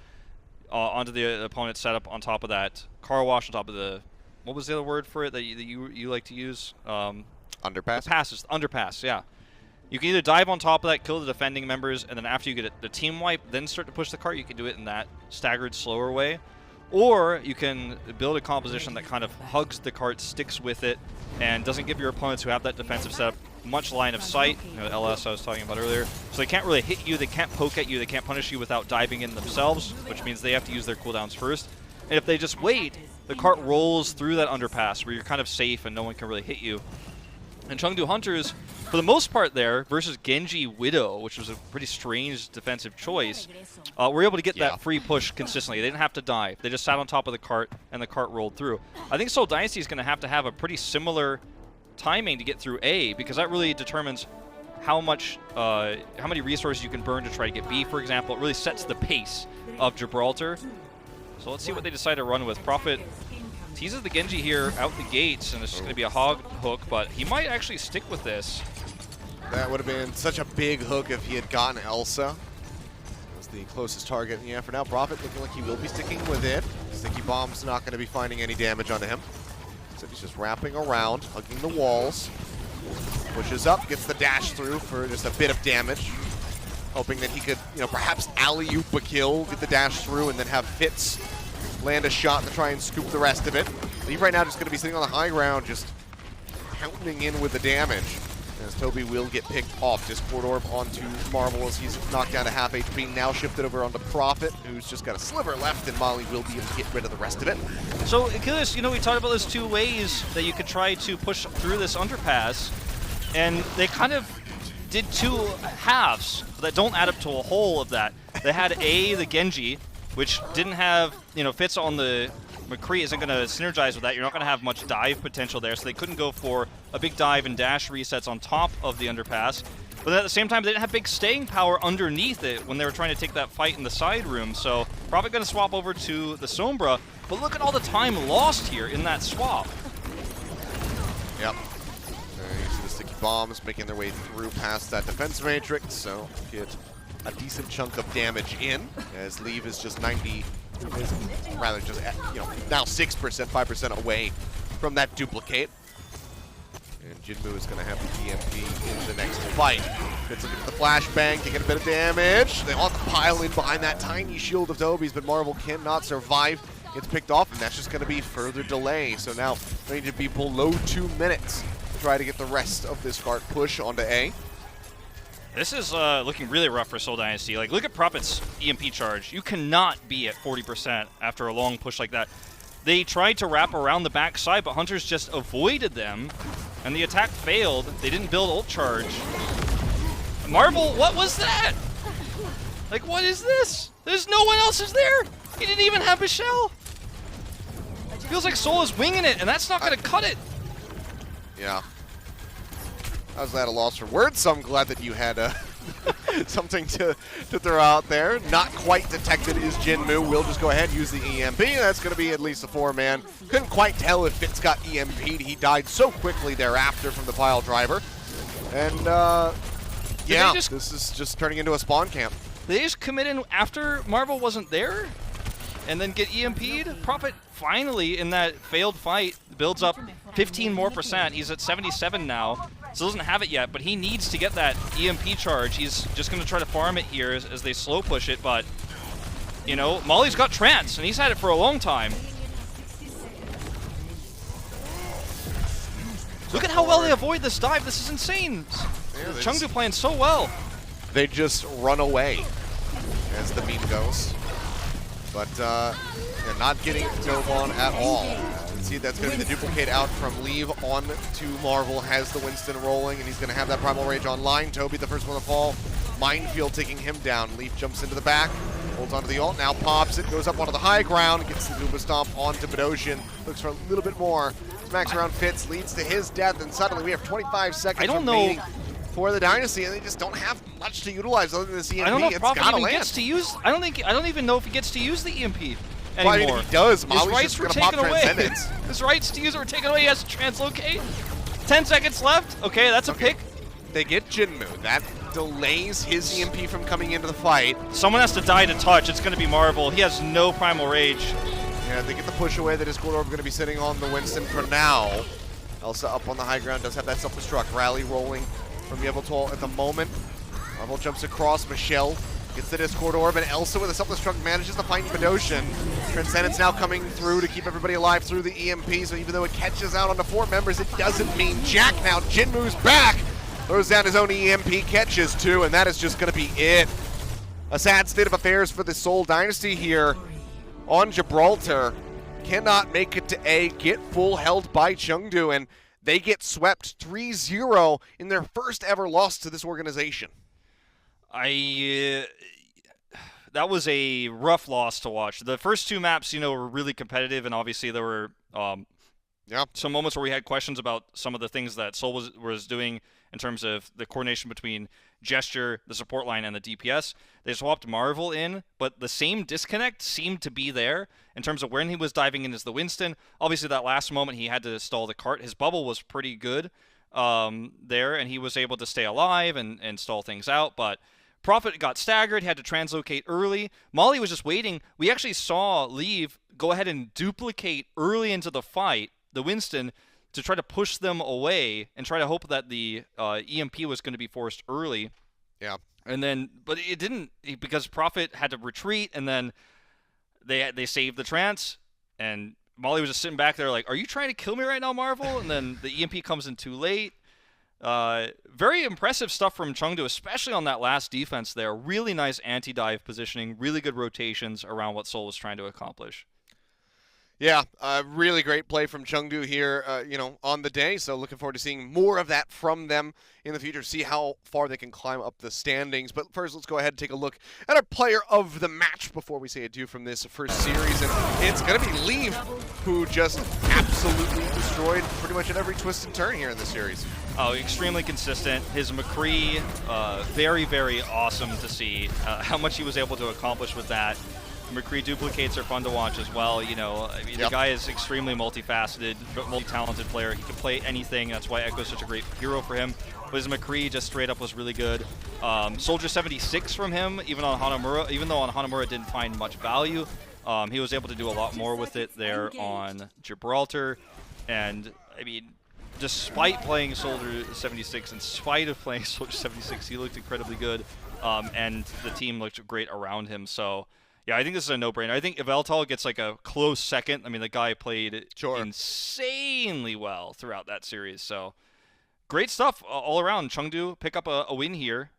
onto the opponent's setup on top of that car wash, on top of the, what was the other word for it that you like to use? Underpass? Underpass, yeah. You can either dive on top of that, kill the defending members, and then after you get the team wipe, then start to push the cart. You can do it in that staggered, slower way. Or you can build a composition that kind of hugs the cart, sticks with it, and doesn't give your opponents who have that defensive setup much line of sight. LS I was talking about earlier. So they can't really hit you, they can't poke at you, they can't punish you without diving in themselves, which means they have to use their cooldowns first. And if they just wait, the cart rolls through that underpass where you're kind of safe and no one can really hit you. And Chengdu Hunters, for the most part there, versus Genji Widow, which was a pretty strange defensive choice, were able to get that free push consistently. They didn't have to dive. They just sat on top of the cart, and the cart rolled through. I think Seoul Dynasty is going to have a pretty similar timing to get through A, because that really determines how many resources you can burn to try to get B, for example. It really sets the pace of Gibraltar. So let's see what they decide to run with. Prophet teases the Genji here out the gates, and it's just going to be a hog hook, but he might actually stick with this. That would have been such a big hook if he had gotten Elsa. That's the closest target. Yeah, for now, Prophet looking like he will be sticking with it. Sticky Bomb's not going to be finding any damage onto him. So he's just wrapping around, hugging the walls. Pushes up, gets the dash through for just a bit of damage. Hoping that he could, perhaps alley-oop a kill, get the dash through, and then have Fitz land a shot to try and scoop the rest of it. Leaf right now just going to be sitting on the high ground, just pounding in with the damage. As Toby will get picked off. Discord Orb onto Marvel as he's knocked down to half HP. Now shifted over onto Prophet, who's just got a sliver left, and Molly will be able to get rid of the rest of it. So, Achilles, we talked about those 2 ways that you could try to push through this underpass, and they kind of did 2 halves that don't add up to a whole of that. They had A, the Genji, which didn't have, Fitz on the McCree isn't going to synergize with that. You're not going to have much dive potential there, so they couldn't go for a big dive and dash resets on top of the underpass. But at the same time, they didn't have big staying power underneath it when they were trying to take that fight in the side room. So probably going to swap over to the Sombra. But look at all the time lost here in that swap. Yep. You see the sticky bombs making their way through past that defense matrix, so get a decent chunk of damage in, as Leave is just 90, rather just, now 6%, 5% away from that duplicate. And Jinmu is going to have the EMP in the next fight. Fitz looking for the flashbang, taking a bit of damage. They all have to pile in behind that tiny shield of Toby's, but Marvel cannot survive. Gets picked off, and that's just going to be further delay. So now they need to be below 2 minutes to try to get the rest of this cart push onto A. This is looking really rough for Seoul Dynasty. Like, look at Prophet's EMP charge. You cannot be at 40% after a long push like that. They tried to wrap around the backside, but Hunters just avoided them, and the attack failed. They didn't build ult charge. Marvel, what was that? Like, what is this? There's no one else is there. He didn't even have Michelle. It feels like Seoul is winging it, and that's not going to cut it. Yeah. I was at a loss for words, so I'm glad that you had something to throw out there. Not quite detected is Jinmu. We'll just go ahead and use the EMP. That's going to be at least a 4-man. Couldn't quite tell if Fitz got EMP'd. He died so quickly thereafter from the pile driver. And, yeah, this is just turning into a spawn camp. They just commit in after Marvel wasn't there and then get EMP'd? Prophet finally, in that failed fight, builds up 15% more. He's at 77 now. Still doesn't have it yet, but he needs to get that EMP charge. He's just going to try to farm it here as they slow push it, but, Molly's got Trance, and he's had it for a long time. Look at how well they avoid this dive. This is insane. Yeah, Chengdu playing so well. They just run away, as the meme goes. But not getting Dobon at all. You see that's going to be the duplicate out from Leave on to Marvel. Has the Winston rolling, and he's going to have that Primal Rage online. Toby, the first one to fall. Minefield taking him down. Leaf jumps into the back, holds onto the ult, now pops it, goes up onto the high ground, gets the Goomba Stomp onto Bedosian. Looks for a little bit more. Smacks around Fitz, leads to his death, and suddenly we have 25 seconds remaining for the Dynasty, and they just don't have much to utilize other than this EMP. I don't know if Prophet even land. gets to use. I don't even know if he gets to use the EMP anymore. Well, I mean, if he does, his rights were taken away. His rights to use it were taken away. He has to translocate. 10 seconds left. Okay, that's a pick. They get Jinmu. That delays his EMP from coming into the fight. Someone has to die to touch. It's going to be Marvel. He has no Primal Rage. Yeah, they get the push away. The Discord Orb going to be sitting on the Winston for now. Elsa up on the high ground, does have that self-destruct. Rally rolling from Yveltal at the moment. Marvel jumps across. Michelle gets the Discord Orb, and Elsa with a self-destruct manages to find Bedosian. Transcendence now coming through to keep everybody alive through the EMP, so even though it catches out onto 4 members, it doesn't mean jack now. Jinmu's back! Throws down his own EMP, catches 2, and that is just going to be it. A sad state of affairs for the Seoul Dynasty here on Gibraltar. Cannot make it to A, get full held by Chengdu, and they get swept 3-0 in their first ever loss to this organization. That was a rough loss to watch. The first 2 maps, were really competitive, and obviously there were some moments where we had questions about some of the things that Seoul was doing in terms of the coordination between Gesture, the support line, and the DPS. They swapped Marvel in, but the same disconnect seemed to be there in terms of when he was diving in as the Winston. Obviously, that last moment he had to stall the cart. His bubble was pretty good there, and he was able to stay alive and stall things out, but Prophet got staggered, had to translocate early. Molly was just waiting. We actually saw Leave go ahead and duplicate early into the fight, the Winston, to try to push them away and try to hope that the EMP was going to be forced early. Yeah. And then, but it didn't, because Prophet had to retreat, and then they saved the trance, and Molly was just sitting back there like, are you trying to kill me right now, Marvel? And then the EMP comes in too late. Very impressive stuff from Chengdu, especially on that last defense there. Really nice anti-dive positioning, really good rotations around what Seoul was trying to accomplish. Yeah, really great play from Chengdu here, on the day. So looking forward to seeing more of that from them in the future, see how far they can climb up the standings. But first, let's go ahead and take a look at our player of the match before we say adieu from this first series. And it's going to be Leave, who just absolutely destroyed pretty much at every twist and turn here in the series. Oh, extremely consistent. His McCree, very, very awesome to see how much he was able to accomplish with that. McCree duplicates are fun to watch as well. The guy is extremely multifaceted, multi-talented player. He can play anything. That's why Echo's such a great hero for him. But his McCree just straight up was really good. Soldier 76 from him, even though on Hanamura didn't find much value, he was able to do a lot more with it there on Gibraltar. And, despite playing Soldier 76, in spite of playing Soldier 76, he looked incredibly good. And the team looked great around him. So, yeah, I think this is a no-brainer. I think if Eltal gets like a close second, the guy played insanely well throughout that series. So great stuff all around. Chengdu pick up a win here,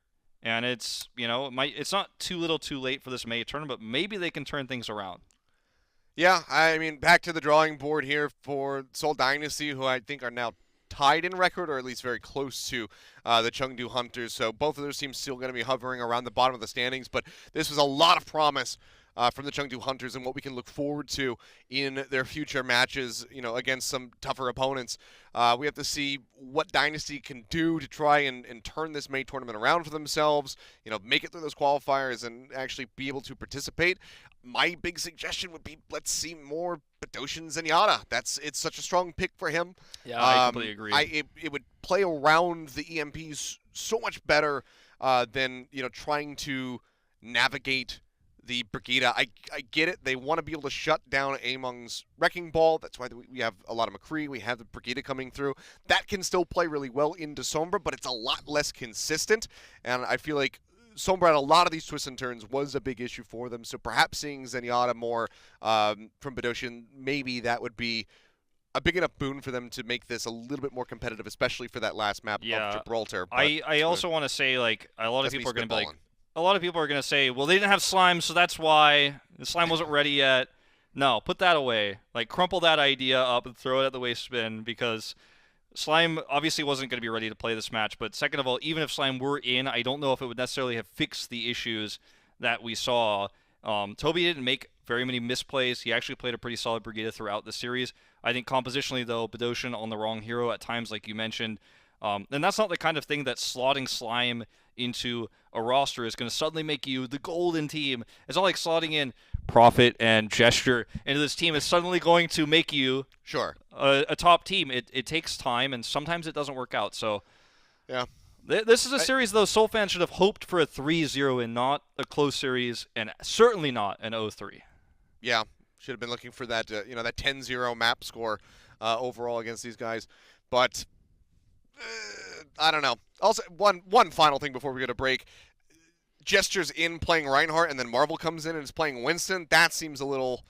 and it's it's not too little, too late for this May tournament, but maybe they can turn things around. Yeah, back to the drawing board here for Seoul Dynasty, who I think are now tied in record, or at least very close to the Chengdu Hunters. So both of those teams still going to be hovering around the bottom of the standings, but this was a lot of promise from the Chengdu Hunters and what we can look forward to in their future matches, against some tougher opponents. We have to see what Dynasty can do to try and turn this May tournament around for themselves, make it through those qualifiers and actually be able to participate. My big suggestion would be, let's see more Badoshin Zenyatta. It's such a strong pick for him. Yeah, I completely agree. It would play around the EMPs so much better than trying to navigate the Brigida. I get it. They want to be able to shut down Among's Wrecking Ball. That's why we have a lot of McCree. We have the Brigida coming through. That can still play really well into Sombra, but it's a lot less consistent. And I feel like Sombra at a lot of these twists and turns was a big issue for them. So perhaps seeing Zenyatta more from Badoshin, maybe that would be a big enough boon for them to make this a little bit more competitive, especially for that last map of Gibraltar. But I also want to say, a lot of people are going to be like, a lot of people are going to say, well, they didn't have slime, so that's why the slime wasn't ready yet. No, put that away. Crumple that idea up and throw it at the waste bin, because slime obviously wasn't going to be ready to play this match. But second of all, even if slime were in, I don't know if it would necessarily have fixed the issues that we saw. Toby didn't make very many misplays. He actually played a pretty solid Brigida throughout the series. I think compositionally, though, Badoshin on the wrong hero at times, like you mentioned. And that's not the kind of thing that slotting slime into a roster is going to suddenly make you the golden team. It's not like slotting in Prophet and Gesture into this team is suddenly going to make you a top team. It takes time, and sometimes it doesn't work out. So, yeah. This is a series, though, Seoul fans should have hoped for a 3-0 and not a close series, and certainly not an 0-3. Yeah, should have been looking for that, that 10-0 map score overall against these guys. But I don't know. Also, one final thing before we go to break. Gestures in playing Reinhardt, and then Marvel comes in and is playing Winston. That seems a little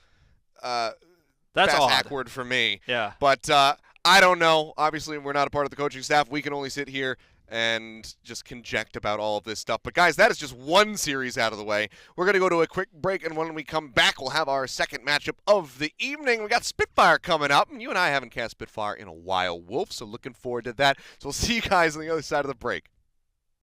that's awkward for me. Yeah. But I don't know. Obviously, we're not a part of the coaching staff. We can only sit here and just conject about all of this stuff. But guys, that is just one series out of the way. We're going to go to a quick break, and when we come back, we'll have our second matchup of the evening. We got Spitfire coming up, and you and I haven't cast Spitfire in a while, Wolf, so looking forward to that. So we'll see you guys on the other side of the break.